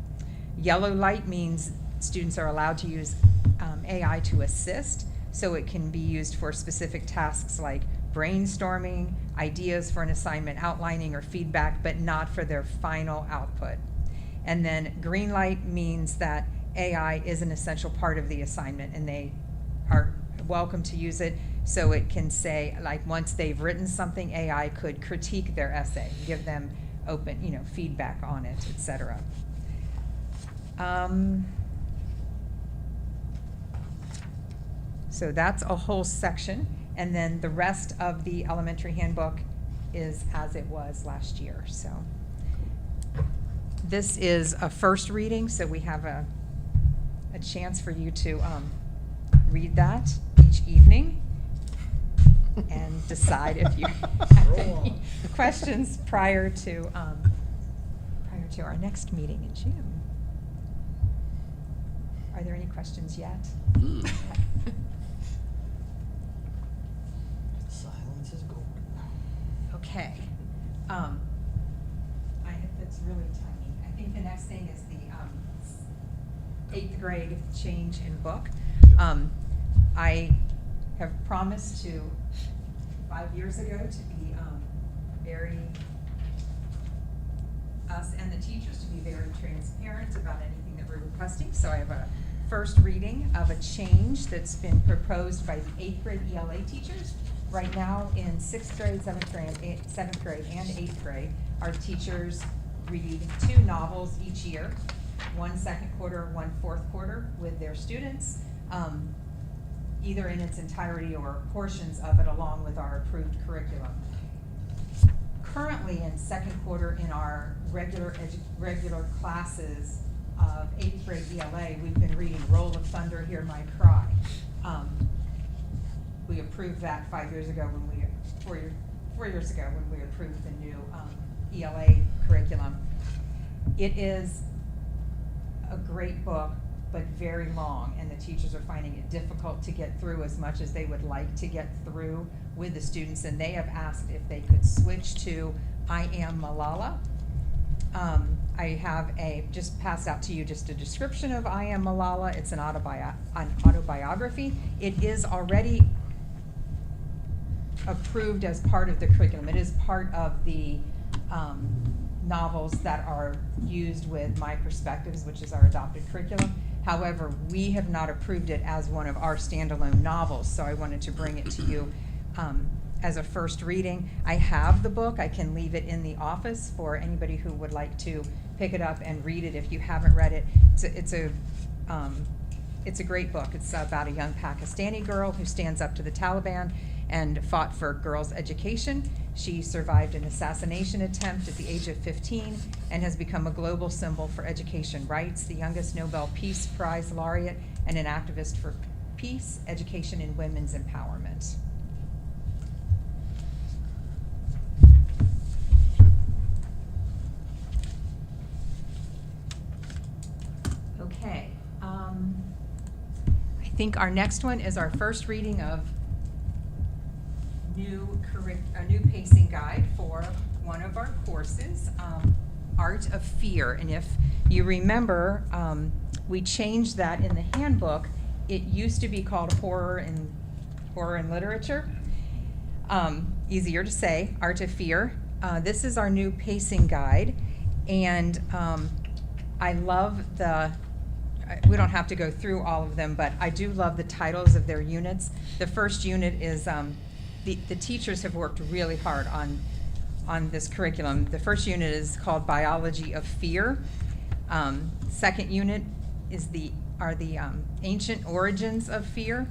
Yellow light means students are allowed to use AI to assist, so it can be used for specific tasks like brainstorming, ideas for an assignment, outlining, or feedback, but not for their final output. And then green light means that AI is an essential part of the assignment, and they are welcome to use it. So it can say, like, once they've written something, AI could critique their essay, give them open, feedback on it, etc. So that's a whole section, and then the rest of the elementary handbook is as it was last year. So this is a first reading, so we have a chance for you to read that each evening and decide if you have any questions prior to our next meeting in June. Are there any questions yet? Silence is gold. Okay. It's really tiny. I think the next thing is the 8th grade change in book. I have promised 5 years ago to be us and the teachers to be very transparent about anything that we're requesting. So I have a first reading of a change that's been proposed by the 8th grade ELA teachers. Right now in 6th grade, 7th grade, and 8th grade, our teachers read 2 novels each year, 1 second quarter, 1 fourth quarter with their students, either in its entirety or portions of it along with our approved curriculum. Currently in 2nd quarter in our regular classes of 8th grade ELA, we've been reading Roll of Thunder, Hear My Cry. We approved that 4 years ago when we approved the new ELA curriculum. It is a great book, but very long, and the teachers are finding it difficult to get through as much as they would like to get through with the students, and they have asked if they could switch to I Am Malala. I have just passed out to you just a description of I Am Malala. It's an autobiography. It is already approved as part of the curriculum. It is part of the novels that are used with My Perspectives, which is our adopted curriculum. However, we have not approved it as one of our standalone novels, so I wanted to bring it to you as a first reading. I have the book. I can leave it in the office for anybody who would like to pick it up and read it if you haven't read it. It's a great book. It's about a young Pakistani girl who stands up to the Taliban and fought for girls' education. She survived an assassination attempt at the age of 15 and has become a global symbol for education rights, the youngest Nobel Peace Prize laureate, and an activist for peace, education, and women's empowerment. Okay. I think our next one is our first reading of a new pacing guide for one of our courses, Art of Fear. And if you remember, we changed that in the handbook. It used to be called Horror and Literature. Easier to say, Art of Fear. This is our new pacing guide, and I love we don't have to go through all of them, but I do love the titles of their units. The first unit is the teachers have worked really hard on on this curriculum. The first unit is called Biology of Fear. Second unit is the ancient origins of fear.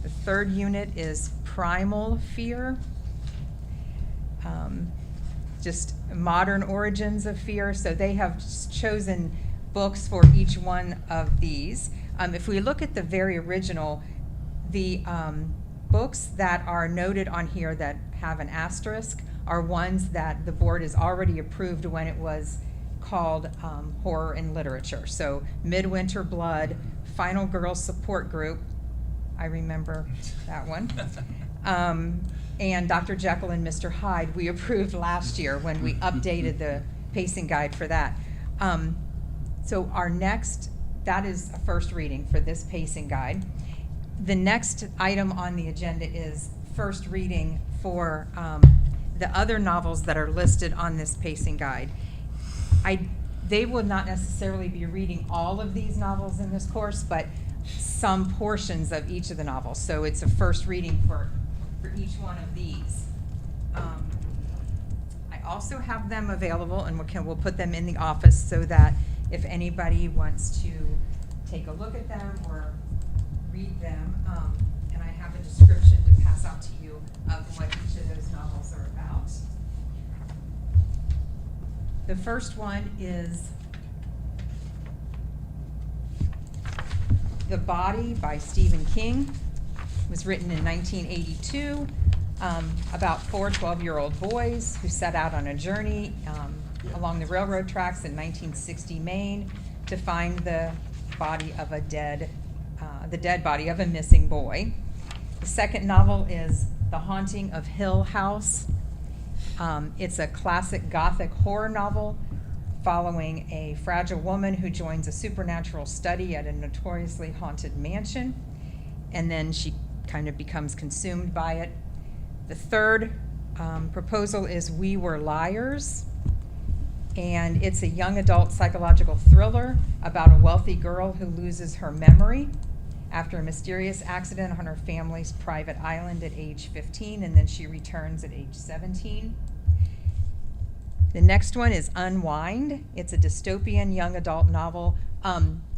The third unit is primal fear. Just modern origins of fear. So they have chosen books for each one of these. If we look at the very original, the books that are noted on here that have an asterisk are ones that the board has already approved when it was called Horror in Literature. So Midwinter Blood, Final Girls Support Group, I remember that one. And Dr. Jekyll and Mr. Hyde, we approved last year when we updated the pacing guide for that. So our next, that is a first reading for this pacing guide. The next item on the agenda is first reading for the other novels that are listed on this pacing guide. They will not necessarily be reading all of these novels in this course, but some portions of each of the novels. So it's a first reading for each one of these. I also have them available, and we'll put them in the office so that if anybody wants to take a look at them or read them, and I have a description to pass out to you of what each of those novels are about. The first one is The Body by Stephen King. It was written in 1982 about four 12-year-old boys who set out on a journey along the railroad tracks in 1960 Maine to find the body of a dead body of a missing boy. The second novel is The Haunting of Hill House. It's a classic Gothic horror novel following a fragile woman who joins a supernatural study at a notoriously haunted mansion, and then she kind of becomes consumed by it. The third proposal is We Were Liars, and it's a young adult psychological thriller about a wealthy girl who loses her memory after a mysterious accident on her family's private island at age 15, and then she returns at age 17. The next one is Unwind. It's a dystopian young adult novel.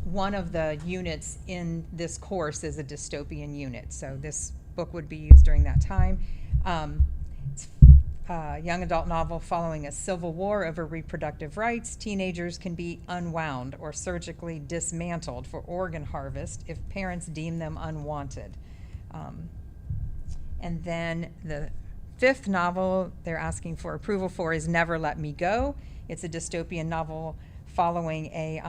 One of the units in this course is a dystopian unit, so this book would be used during that time. It's a young adult novel following a civil war over reproductive rights. Teenagers can be unwound or surgically dismantled for organ harvest if parents deem them unwanted. And then the fifth novel they're asking for approval for is Never Let Me Go. It's a dystopian novel following a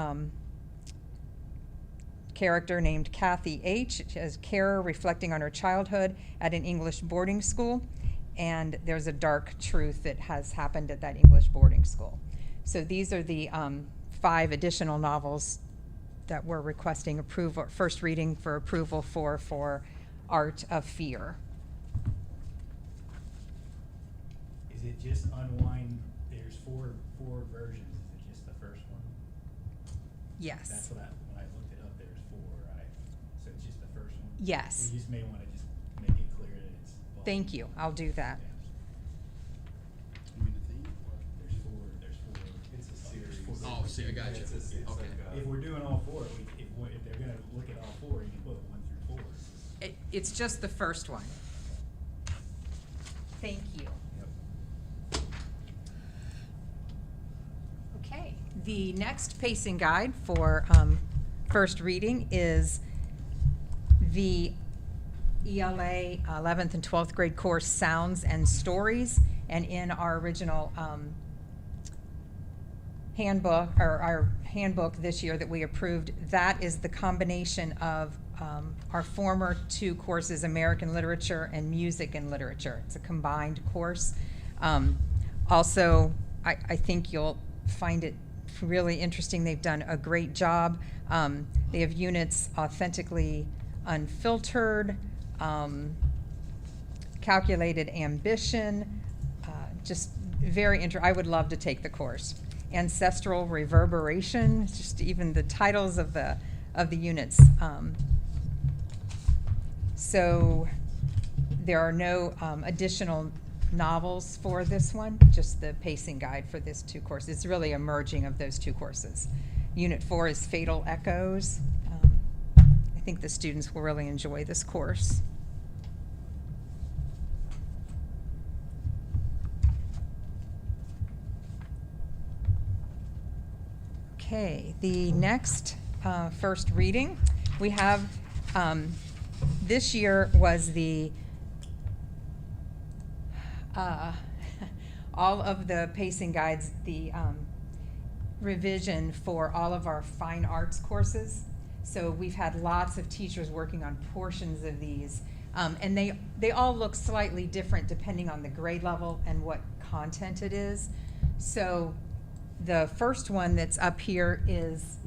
character named Kathy H. as carer reflecting on her childhood at an English boarding school, and there's a dark truth that has happened at that English boarding school. So these are the 5 additional novels that we're requesting approval, first reading for approval for Art of Fear. Is it just Unwind? There's four versions. Is it just the first one? Yes. That's what when I looked it up, there's 4, right? So it's just the first one? Yes. We just may want to just make it clear that it's. Thank you. I'll do that. There's 4. It's a series. Oh, see, I got you. It's Okay. like, If we're doing all 4, if they're gonna look at all 4, you can put 1 through 4. It's just the first one. Thank you. Yep. Okay, the next pacing guide for first reading is the ELA 11th and 12th grade course Sounds and Stories. And in our original handbook, or our handbook this year that we approved, that is the combination of our former 2 courses, American Literature and Music and Literature. It's a combined course. Also, I think you'll find it really interesting. They've done a great job. They have units Authentically Unfiltered, Calculated Ambition, just very I would love to take the course. Ancestral Reverberation, just even the titles of the units So there are no additional novels for this one, just the pacing guide for this 2 courses. It's really a merging of those 2 courses. Unit 4 is Fatal Echoes. I think the students will really enjoy this course. Okay, the next first reading we have this year was the all of the pacing guides, the revision for all of our fine arts courses. So we've had lots of teachers working on portions of these, and they all look slightly different depending on the grade level and what content it is. So the first one that's up here is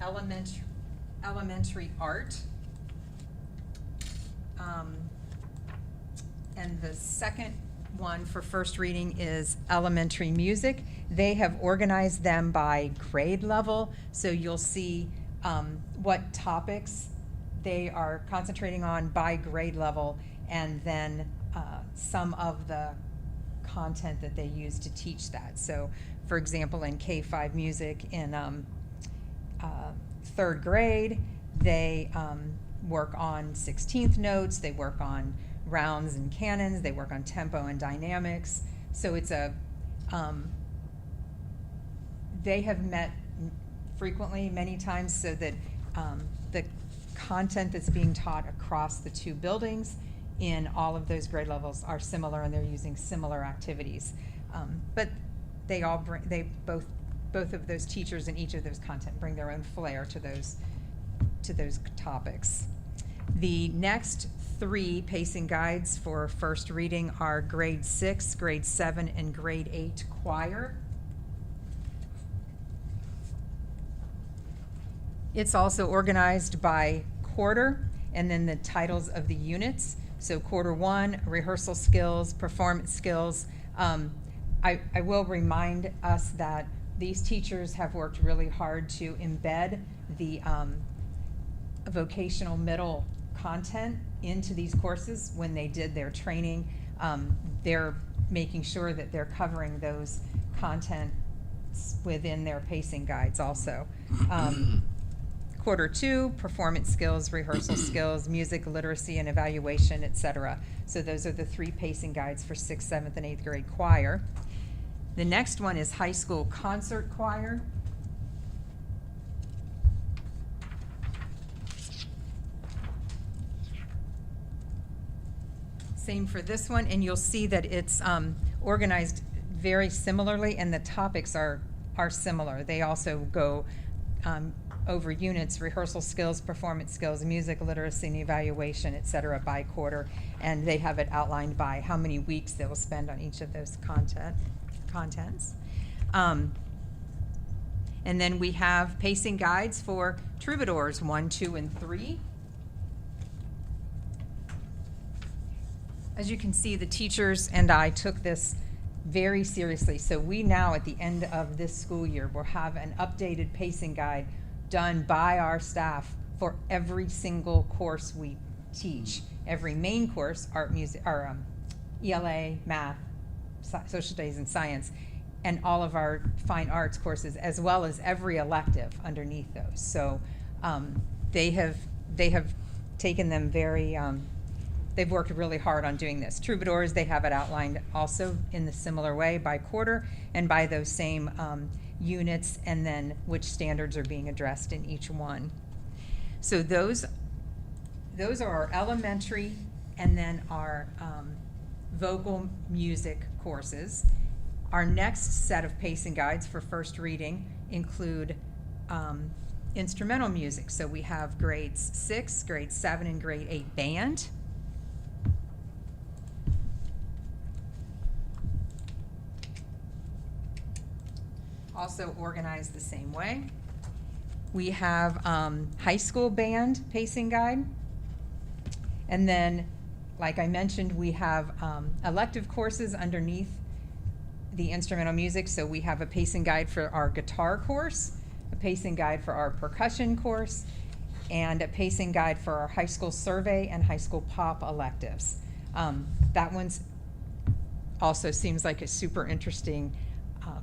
elementary art. And the second one for first reading is elementary music. They have organized them by grade level, so you'll see what topics they are concentrating on by grade level, and then some of the content that they use to teach that. So, for example, in K-5 music in 3rd grade, they work on 16th notes, they work on rounds and canons, they work on tempo and dynamics. So it's they have met frequently, many times, so that the content that's being taught across the 2 buildings in all of those grade levels are similar, and they're using similar activities. But they all bring, both of those teachers in each of those content bring their own flair to those topics. The next 3 pacing guides for first reading are grade 6, grade 7, and grade 8 choir. It's also organized by quarter, and then the titles of the units. So quarter 1, rehearsal skills, performance skills. I will remind us that these teachers have worked really hard to embed the vocational middle content into these courses when they did their training. They're making sure that they're covering those contents within their pacing guides also. Quarter 2, performance skills, rehearsal skills, music literacy and evaluation, etc. So those are the 3 pacing guides for 6th, 7th, and 8th grade choir. The next one is high school concert choir. Same for this one, and you'll see that it's organized very similarly, and the topics are similar. They also go over units, rehearsal skills, performance skills, music literacy and evaluation, et cetera, by quarter, and they have it outlined by how many weeks they will spend on each of those contents. And then we have pacing guides for troubadours 1, 2, and 3. As you can see, the teachers and I took this very seriously. So we now, at the end of this school year, will have an updated pacing guide done by our staff for every single course we teach. Every main course, art, music, or ELA, math, social studies, and science, and all of our fine arts courses, as well as every elective underneath those. So they have taken them very, they've worked really hard on doing this. Troubadours, they have it outlined also in the similar way by quarter and by those same units, and then which standards are being addressed in each one. So those are our elementary and then our vocal music courses. Our next set of pacing guides for first reading include instrumental music. So we have grades 6, grade 7, and grade 8 band. Also organized the same way. We have high school band pacing guide. And then, like I mentioned, we have elective courses underneath the instrumental music. So we have a pacing guide for our guitar course, a pacing guide for our percussion course, and a pacing guide for our high school survey and high school pop electives. That one's also seems like a super interesting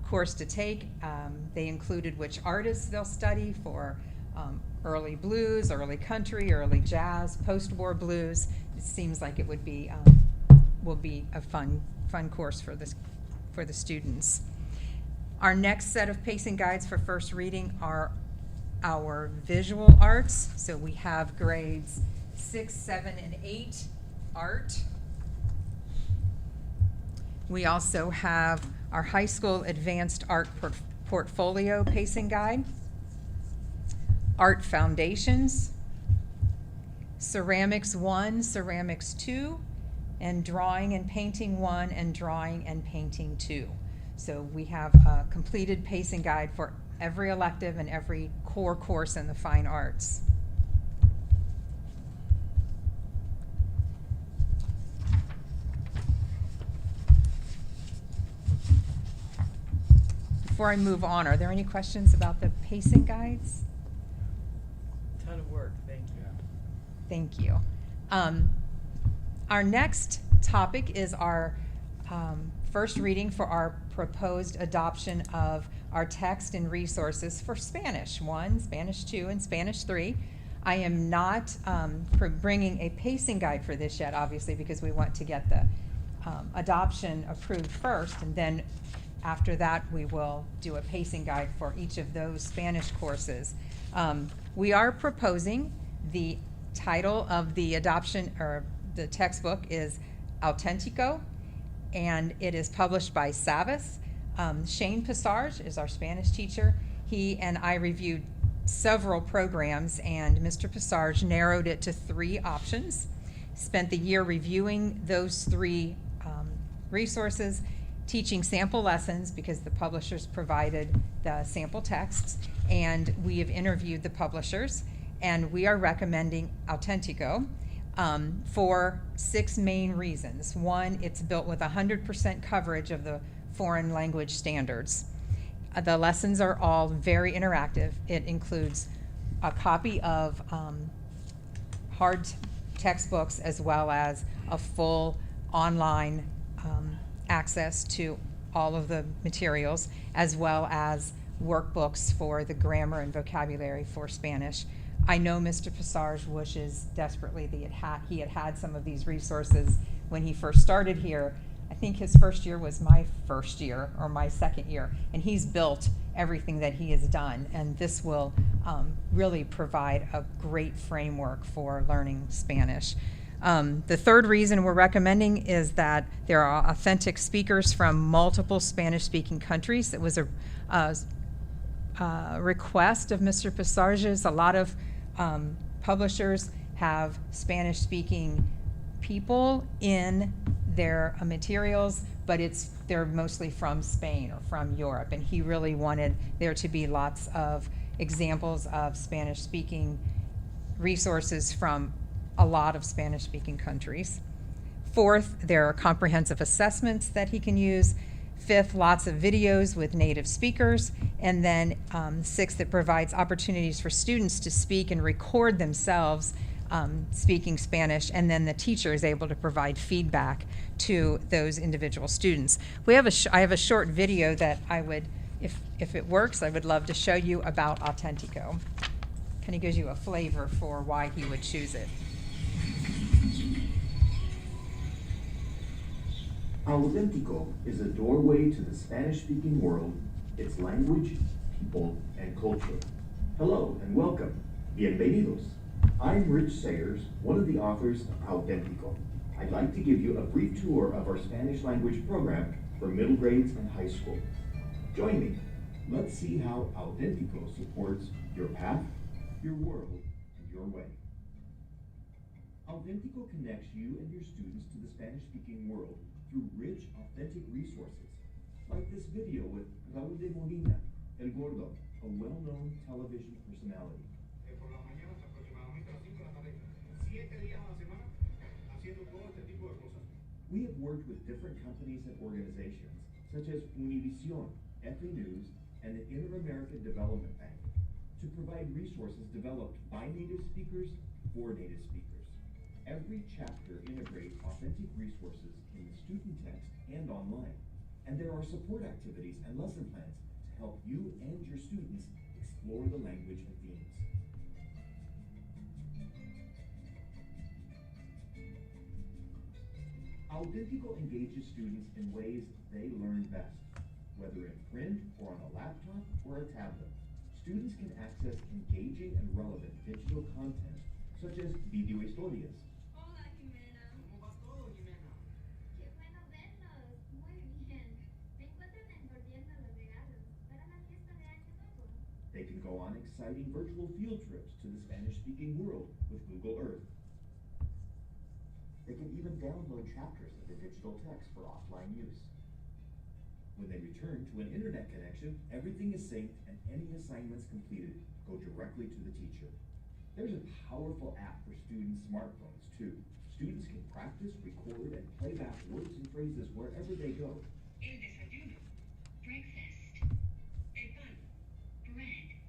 course to take. They included which artists they'll study for early blues, early country, early jazz, post-war blues. It seems like it would be will be a fun course for the students. Our next set of pacing guides for first reading are our visual arts. So we have grades 6, 7, and 8 art. We also have our high school advanced art portfolio pacing guide, art foundations, ceramics 1, ceramics 2, and drawing and painting 1 and drawing and painting 2. So we have a completed pacing guide for every elective and every core course in the fine arts. Before I move on, are there any questions about the pacing guides? Ton of work, thank you. Thank you. Our next topic is our first reading for our proposed adoption of our text and resources for Spanish 1, Spanish 2, and Spanish 3. I am not bringing a pacing guide for this yet, obviously, because we want to get the adoption approved first, and then after that, we will do a pacing guide for each of those Spanish courses. We are proposing the title of the adoption, or the textbook, is Auténtico, and it is published by Savas. Shane Passarge is our Spanish teacher. He and I reviewed several programs, and Mr. Passarge narrowed it to 3 options. Spent the year reviewing those 3 resources, teaching sample lessons because the publishers provided the sample texts, and we have interviewed the publishers, and we are recommending Auténtico for 6 main reasons. 1, it's built with 100% coverage of the foreign language standards. The lessons are all very interactive. It includes a copy of hard textbooks as well as a full online access to all of the materials, as well as workbooks for the grammar and vocabulary for Spanish. I know Mr. Passarge wishes desperately that he had some of these resources when he first started here. I think his first year was my first year, or my second year, and he's built everything that he has done, and this will really provide a great framework for learning Spanish. The third reason we're recommending is that there are authentic speakers from multiple Spanish-speaking countries. It was a request of Mr. Passarge's. A lot of publishers have Spanish-speaking people in their materials, but they're mostly from Spain or from Europe, and he really wanted there to be lots of examples of Spanish-speaking resources from a lot of Spanish-speaking countries. Fourth, there are comprehensive assessments that he can use. Fifth, lots of videos with native speakers. And then sixth, it provides opportunities for students to speak and record themselves speaking Spanish, and then the teacher is able to provide feedback to those individual students. I have a short video that I would, if it works, I would love to show you about Auténtico. Kind of gives you a flavor for why he would choose it. Auténtico is a doorway to the Spanish-speaking world, its language, people, and culture. Hello and welcome. Bienvenidos. I'm Rich Sayers, one of the authors of Auténtico. I'd like to give you a brief tour of our Spanish language program for middle grades and high school. Join me. Let's see how Auténtico supports your path, your world, and your way. Auténtico connects you and your students to the Spanish-speaking world through rich, authentic resources, like this video with Raúl de Molina, El Gordo, a well-known television personality. Por las mañanas aproximadamente a las 5 de la tarde, 7 días a la semana, haciendo todo este tipo de cosas. We have worked with different companies and organizations, such as Univision, FA News, and the Inter-American Development Bank. to provide resources developed by native speakers for native speakers. Every chapter integrates authentic resources in the student text and online. And there are support activities and lesson plans to help you and your students explore the language and themes. Autentico engages students in ways they learn best, whether in print or on a laptop or a tablet. Students can access engaging and relevant digital content, such as video historias. Hola, Jimena. ¿Cómo va todo, Jimena? Qué bueno verlos. Muy bien. Me encuentran envolviendo los regalos para la fiesta de Año Nuevo. They can go on exciting virtual field trips to the Spanish-speaking world with Google Earth. They can even download chapters of the digital text for offline use. When they return to an internet connection, everything is synced and any assignments completed go directly to the teacher. There's a powerful app for students' smartphones too. Students can practice, record, and play back words and phrases wherever they go. El desayuno. Breakfast. El pan. Bread.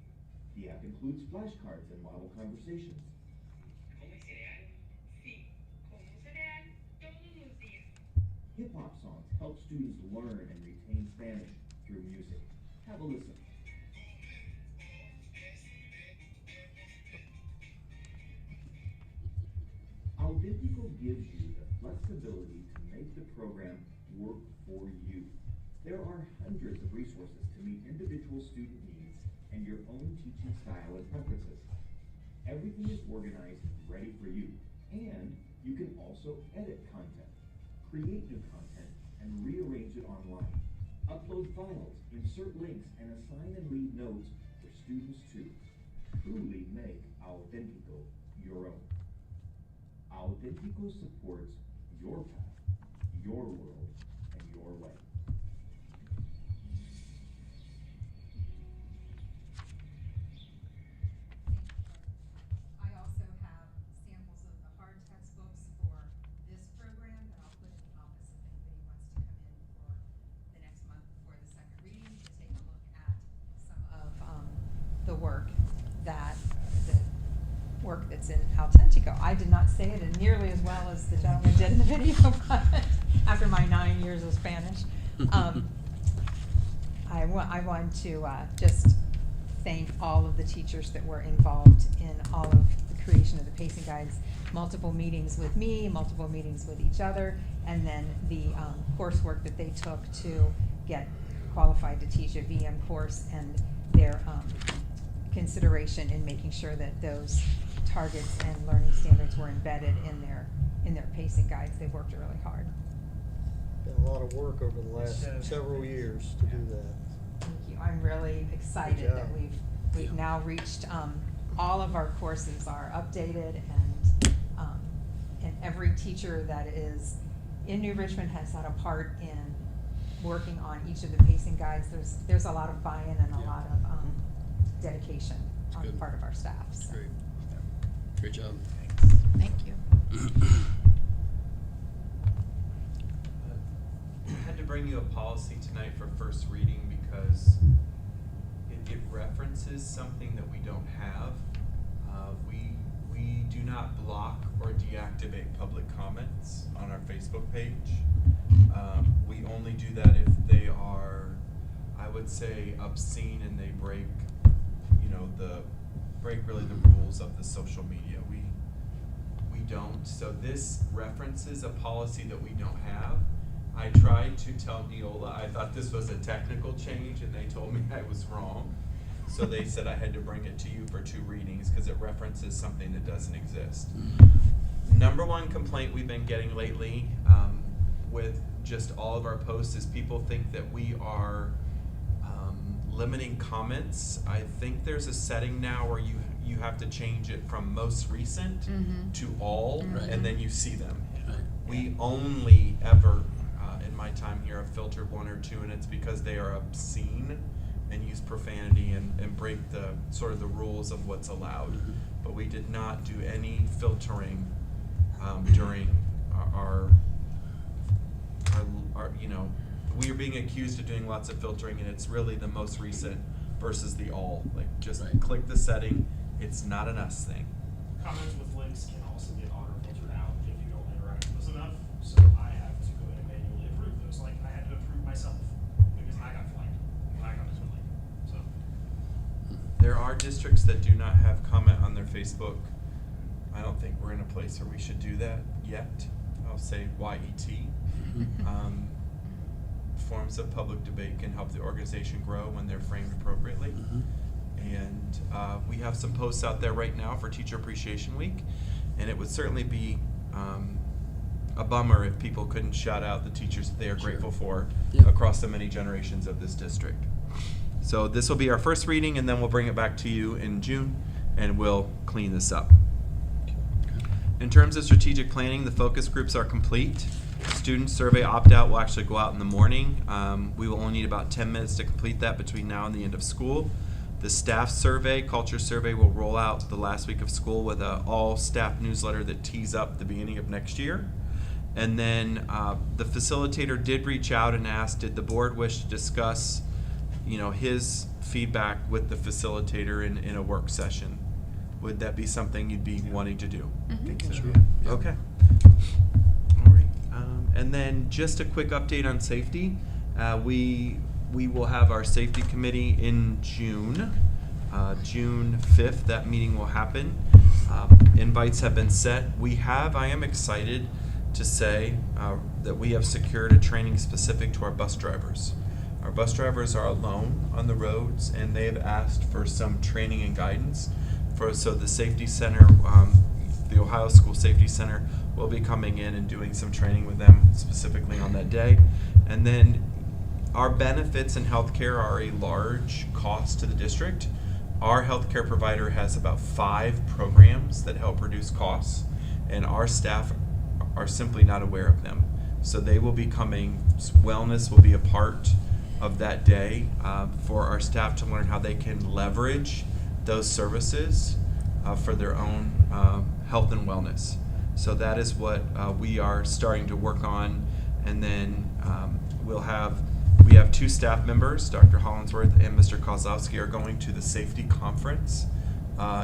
The app includes flashcards and model conversations. ¿Come cereal? Sí. Como cereal todos los días. Hip-hop songs help students learn and retain Spanish through music. Have a listen. Autentico gives you the flexibility to make the program work for you. There are hundreds of resources to meet individual student needs and your own teaching style and preferences. Everything is organized and ready for you, and you can also edit content, create new content, and rearrange it online. Upload files, insert links, and assign and leave notes for students to truly make Autentico your own. Autentico supports your path, your world, and your way. I also have samples of the hard textbooks for this program that I'll put in the office if anybody wants to come in for the next month for the second reading to take a look at some of the work that's in Autentico. I did not say it in nearly as well as the gentleman did in the video, but after my 9 years of Spanish. I want to just thank all of the teachers that were involved in all of the creation of the pacing guides. Multiple meetings with me, multiple meetings with each other, and then the coursework that they took to get qualified to teach a VM course, and their consideration in making sure that those targets and learning standards were embedded in their pacing guides. They've worked really hard. Been a lot of work over the last several years to do that. Thank you. I'm really excited Good that job. we've now reached, all of our courses are updated, and every teacher that is in New Richmond has had a part in working on each of the pacing guides. There's a lot of buy-in and a lot of dedication on the Good. part of our staff. So. Great. Great job. Thank you. I had to bring you a policy tonight for first reading because it references something that we don't have. We do not block or deactivate public comments on our Facebook page. We only do that if they are, I would say, obscene and they break, break really the rules of the social media. We don't. So this references a policy that we don't have. I tried to tell Neola I thought this was a technical change, and they told me I was wrong. So they said I had to bring it to you for 2 readings because it references something that doesn't exist. Number one complaint we've been getting lately with just all of our posts is people think that we are limiting comments. I think there's a setting now where you have to change it from most recent to all, Right. and then you see them. Right. We only ever, in my time here, have filtered 1 or 2, and it's because they are obscene and use profanity and break the sort of the rules of what's allowed. But we did not do any filtering during our we are being accused of doing lots of filtering, and it's really the most recent versus the all. Like, just Right. click the setting. It's not an us thing. Comments with links can also get auto-filtered out if you don't interact with us enough, so I have to go and manually approve those. Like, I had to approve myself because I got flagged when I got this one link, so. There are districts that do not have comment on their Facebook. I don't think we're in a place where we should do that yet. I'll say YET. Forms of public debate can help the organization grow when they're framed appropriately. And we have some posts out there right now for Teacher Appreciation Week, and it would certainly be a bummer if people couldn't shout out the teachers that they are grateful for Yeah. across the many generations of this district. So this will be our first reading, and then we'll bring it back to you in June, and we'll clean this up. In terms of strategic planning, the focus groups are complete. Student survey opt-out will actually go out in the morning. We will only need about 10 minutes to complete that between now and the end of school. The staff survey, culture survey, will roll out the last week of school with a all-staff newsletter that tees up the beginning of next year. And then the facilitator did reach out and ask, did the board wish to discuss, his feedback with the facilitator in a work session? Would that be something you'd be wanting to do? I think so. Sure. Yeah. Okay. All right. And then just a quick update on safety. We will have our safety committee in June. June 5th, that meeting will happen. Invites have been set. I am excited to say that we have secured a training specific to our bus drivers. Our bus drivers are alone on the roads, and they have asked for some training and guidance. So the safety center, the Ohio School Safety Center, will be coming in and doing some training with them specifically on that day. And then our benefits in healthcare are a large cost to the district. Our healthcare provider has about 5 programs that help reduce costs, and our staff are simply not aware of them. So they will be coming, wellness will be a part of that day for our staff to learn how they can leverage those services for their own health and wellness. So that is what we are starting to work on. And then we have 2 staff members, Dr. Hollinsworth and Mr. Kozlowski, are going to the safety conference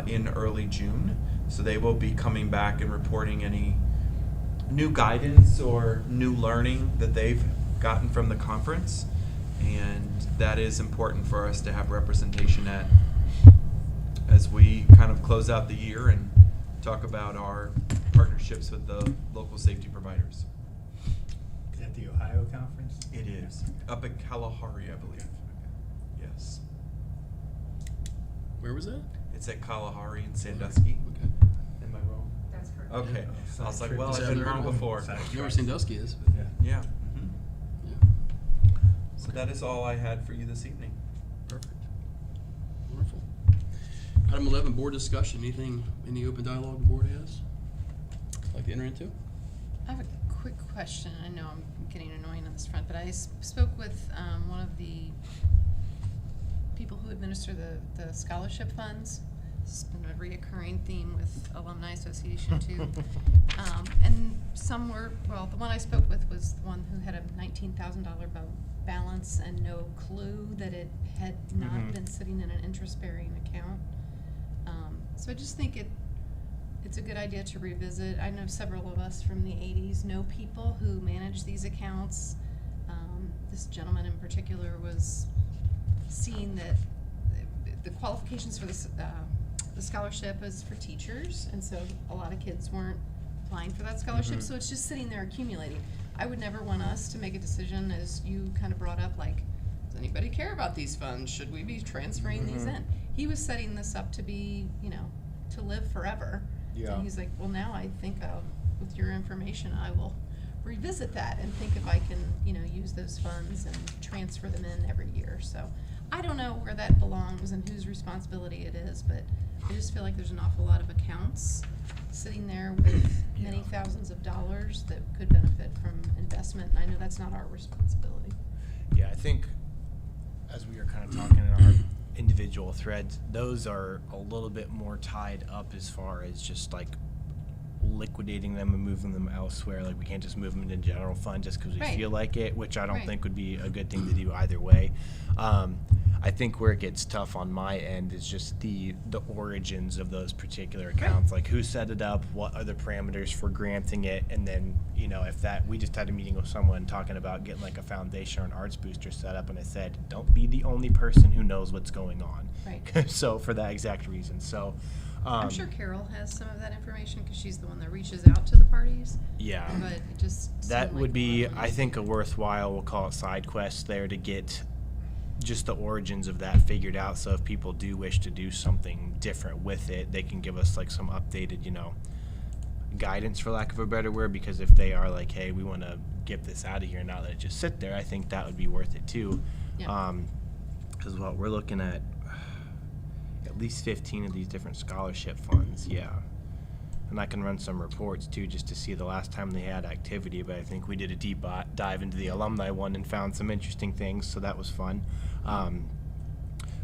in early June. So they will be coming back and reporting any new guidance or new learning that they've gotten from the conference. And that is important for us to have representation at as we kind of close out the year and talk about our partnerships with the local safety providers. Is that the Ohio conference? It is. Up at Kalahari, I believe. Yes. Where was that? It's at Kalahari in Sandusky. Okay. Am I wrong? That's correct. Okay. I was like, well, Is I've that been wrong another before. Side You know where truck. Sandusky is? But Yeah. Yeah. yeah. So that is all I had for you this evening. Perfect. Wonderful. Item 11, board discussion. Any open dialogue the board has? Like to enter into? I have a quick question. I know I'm getting annoying on this front, but I spoke with one of the people who administer the scholarship funds. It's been a reoccurring theme with Alumni Association too. And some were, well, the one I spoke with was the one who had a $19,000 balance and no clue that it had not been sitting in an interest-bearing account. So I just think it's a good idea to revisit. I know several of us from the 80s know people who manage these accounts. This gentleman in particular was seeing that the qualifications for the scholarship is for teachers, and so a lot of kids weren't applying for that scholarship, so it's just sitting there accumulating. I would never want us to make a decision, as you kind of brought up, like, does anybody care about these funds? Should we be transferring these in? He was setting this up to be, to live forever. Yeah. And he's like, well, now I think with your information, I will revisit that and think if I can, use those funds and transfer them in every year. So I don't know where that belongs and whose responsibility it is, but I just feel like there's an awful lot of accounts sitting there with many thousands of dollars that could benefit from investment, and I know that's not our responsibility. Yeah, I think as we are kind of talking in our individual threads, those are a little bit more tied up as far as just like liquidating them and moving them elsewhere. Like, we can't just move them into general fund just because we Right. feel like it, which I don't Right. think would be a good thing to do either way. I think where it gets tough on my end is just the origins of those particular accounts. Like, who set it up, what are the parameters for granting it, and then, you know, if that, we just had a meeting with someone talking about getting like a foundation or an arts booster set up, and I said, don't be the only person who knows what's going on. Right. So, for that exact reason, so. I'm sure Carol has some of that information because she's the one that reaches out to the parties. Yeah. But it just That seemed would like be, a lot of I think, a worthwhile, we'll call it side quest there to get just the origins of that figured out. So if people do wish to do something different with it, they can give us like some updated, you know, guidance, for lack of a better word. Because if they are like, hey, we want to get this out of here, not let it just sit there, I think that would be worth it too. Yeah. Because what we're looking at least 15 of these different scholarship funds, yeah. And I can run some reports too, just to see the last time they had activity, but I think we did a deep dive into the alumni one and found some interesting things, so that was fun.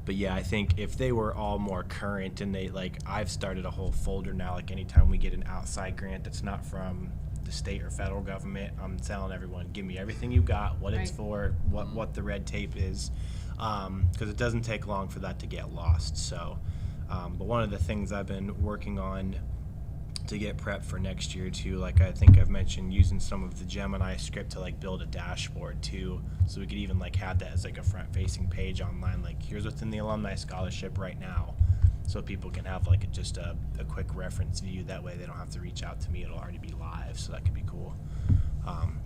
But yeah, I think if they were all more current, and they, like, I've started a whole folder now, like anytime we get an outside grant that's not from the state or federal government, I'm telling everyone, give me everything you got, what it's Right. for, what the red tape is, because it doesn't take long for that to get lost. So, but one of the things I've been working on to get prepped for next year too, like I think I've mentioned, using some of the Gemini script to like build a dashboard too, so we could even like have that as like a front-facing page online, like here's what's in the alumni scholarship right now, so people can have like just a quick reference view. That way they don't have to reach out to me, it'll already be live, so that could be cool.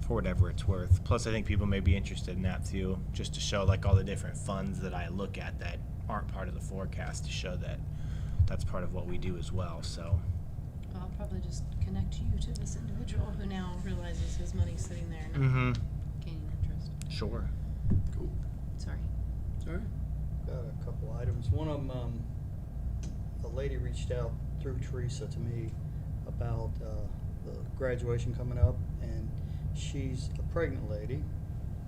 For whatever it's worth. Plus I think people may be interested in that too, just to show like all the different funds that I look at that aren't part of the forecast, to show that that's part of what we do as well. So I'll probably just connect you to this individual who now realizes his money's sitting there and mm-hmm. gaining interest. Sure. Cool. Sorry. All right. Got a couple items. One of them, a lady reached out through Teresa to me about the graduation coming up, and she's a pregnant lady,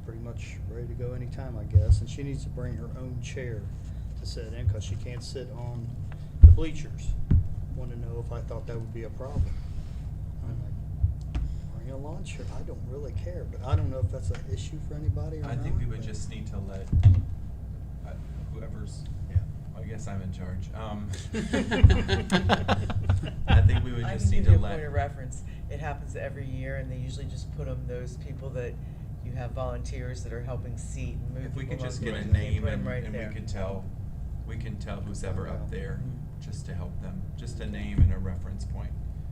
pretty much ready to go anytime, I guess, and she needs to bring her own chair to sit in because she can't sit on the bleachers. Wanted to know if I thought that would be a problem. I'm like, bring a lawn chair. I don't really care, but I don't know if that's an issue for anybody or not. I think we would but- just need to let whoever's, I guess I'm in charge. I think we would I just can need give you to a point of let, reference. It happens every year, and they usually just put them, those people that you have volunteers that are helping seat and move if we people could just along get the a way, name put 'em and, right and there. we can tell who's ever up there, Mhm. just to help them, just a name and a reference point.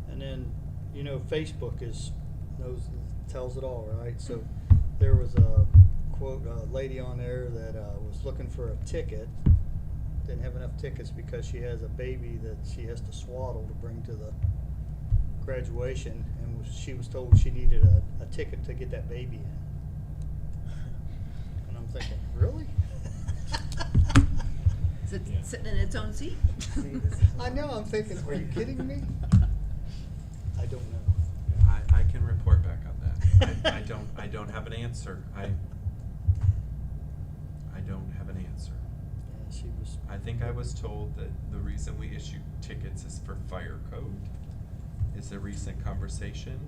And then, you know, Facebook tells it all, right? So there was a quote, a lady on there that was looking for a ticket, didn't have enough tickets because she has a baby that she has to swaddle to bring to the graduation, and she was told she needed a ticket to get that baby in. And I'm thinking, really? Is it Yeah. sitting in its own seat? See, this is I know, I'm thinking, are you kidding me? I don't know. I can report back on that. I don't have an answer. I don't have an answer. Yeah, she was. I think I was told that the reason we issue tickets is for fire code, is a recent conversation,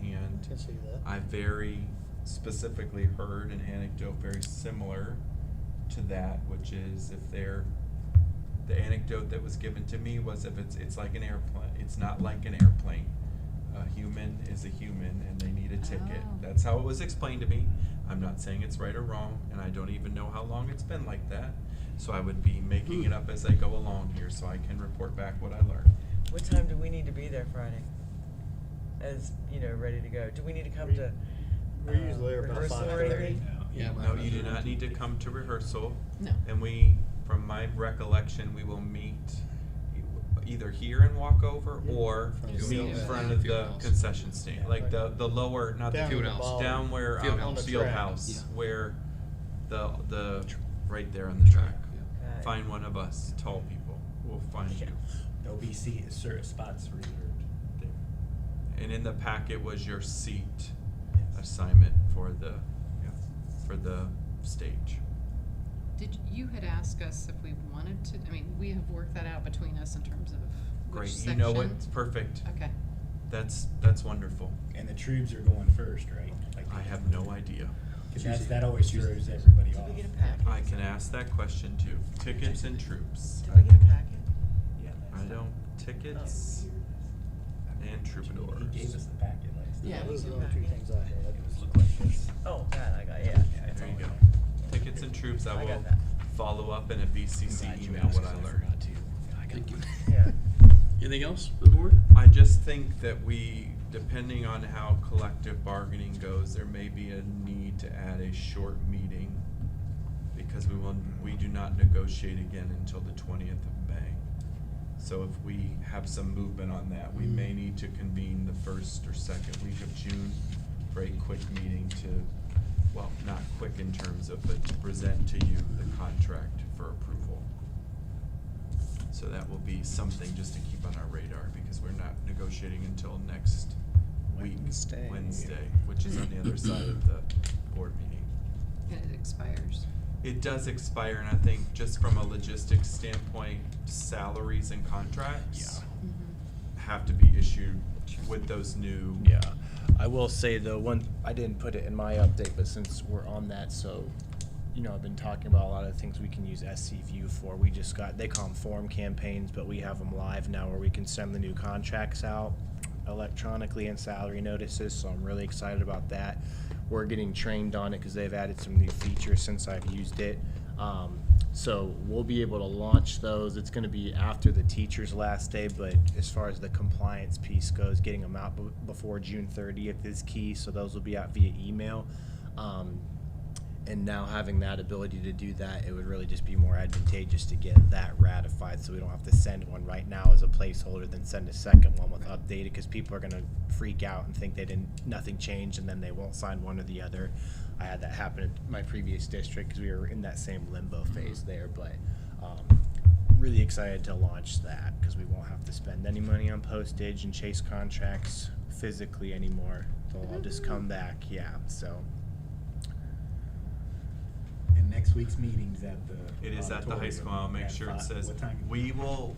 and Can see that. I very specifically heard an anecdote very similar to that, which is the anecdote that was given to me was if it's like an airplane, it's not like an airplane. A human is a human and they need a ticket. Oh. That's how it was explained to me. I'm not saying it's right or wrong, and I don't even know how long it's been like that. So I would be making it up as I go along here, so I can report back what I learned. What time do we need to be there Friday? As, you know, ready to go? Do we need to come to We're usually there about rehearsal or 5:30. anything? Yeah. No, you do not need to come to rehearsal. No. And we, from my recollection, we will meet either here and walk over, or From meet the in field front house. of Field the house. concession stand, like the lower, not the Down Field the house. ball. down where, Field house. On the field track. house, Yeah. where the, right there on the track. Yeah. Okay. Find one of us tall people, we'll find you. There'll be certain spots reserved there. And in the packet was your seat assignment for the stage. You had asked us if we wanted to, I mean, we have worked that out between us in terms of which Great, section. you know what's perfect. Okay. That's wonderful. And the troops are going first, right? Like I have no idea. 'cause that always throws everybody Did off. we get a packet? I can ask that question too. Tickets and troops. Did we get a packet? Yeah, I don't, tickets and troubadours. He gave us the packet last time. Yeah, Those are we the only two can things I had. It was look like this. Oh, that I got, yeah. Yeah, it's There all you go. in there. Tickets and troops, I I got will that. follow up in a BCC Glad you email asked, what 'cause I learned. forgot too. I got Thank you. Yeah. Anything else for the board? I just think that we, depending on how collective bargaining goes, there may be a need to add a short meeting because we do not negotiate again until the 20th of May. So if we have some movement on that, we may need to convene the first or second week of June for a quick meeting to, well, not quick in terms of, but to present to you the contract for approval. So that will be something just to keep on our radar because we're not negotiating until next week, Wednesday, which is on the other side of the board meeting. And it expires. It does expire, and I think just from a logistics standpoint, salaries and contracts have to be issued with those new. Yeah, I will say though, I didn't put it in my update, but since we're on that, so, you know, I've been talking about a lot of things we can use SC View for. We just got, they call them form campaigns, but we have them live now where we can send the new contracts out electronically and salary notices, so I'm really excited about that. We're getting trained on it because they've added some new features since I've used it. So we'll be able to launch those. It's going to be after the teacher's last day, but as far as the compliance piece goes, getting them out before June 30th is key, so those will be out via email. And now having that ability to do that, it would really just be more advantageous to get that ratified so we don't have to send one right now as a placeholder, then send a second one with updated, because people are going to freak out and think nothing changed, and then they won't sign one or the other. I had that happen in my previous district because we were in that same limbo phase there, but really excited to launch that because we won't have to spend any money on postage and chase contracts physically anymore. They'll all just come back, yeah, so. And next week's meeting's at the. It is at the high school. I'll make at sure it 5. says, What time? we will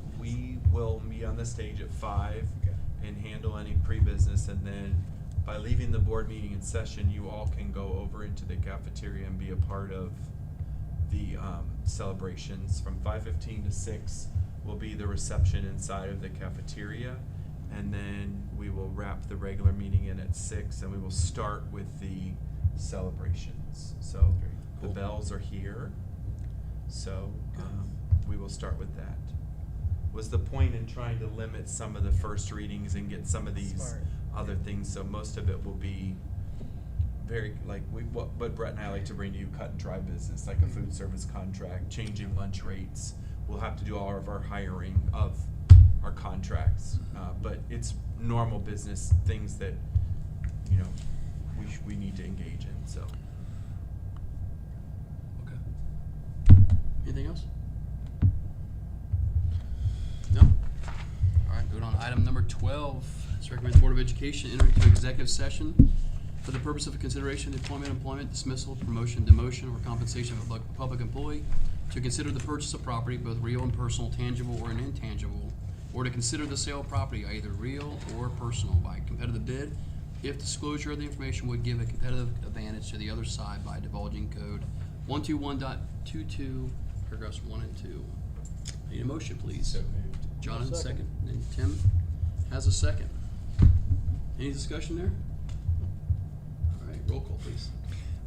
meet on the stage at 5 Okay. and handle any pre-business, and then by leaving the board meeting in session, you all can go over into the cafeteria and be a part of the celebrations. From 5:15 to 6 will be the reception inside of the cafeteria, and then we will wrap the regular meeting in at 6, and we will start with the celebrations. So the Cool. bells are here, so we will start with that. Was the point in trying to limit some of the first readings and get some of these Smart. other things, so most of it will be very, like, what Brett and I like to bring to you, cut and dry business, like a food service contract, changing lunch rates. We'll have to do all of our hiring of our contracts, but it's normal business things that, you know, we need to engage in, so. Okay. Anything else? No? All right, moving on to item number 12. This recommends Board of Education enter into executive session for the purpose of consideration of employment, dismissal, promotion, demotion, or compensation of a public employee, to consider the purchase of property, both real and personal, tangible or intangible, or to consider the sale of property, either real or personal, by competitive bid, if disclosure of the information would give a competitive advantage to the other side by divulging code 121.22, paragraphs 1 and 2. Need a motion, please. So moved. John has a Second. second, and Tim has a second. Any discussion there? All right, roll call, please.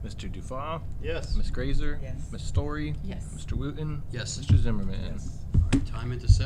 Mr. Dufaw? Yes. Ms. Grazer? Yes. Ms. Story? Yes. Mr. Wooten? Yes. Mr. Zimmerman? Yes. All right, time into session.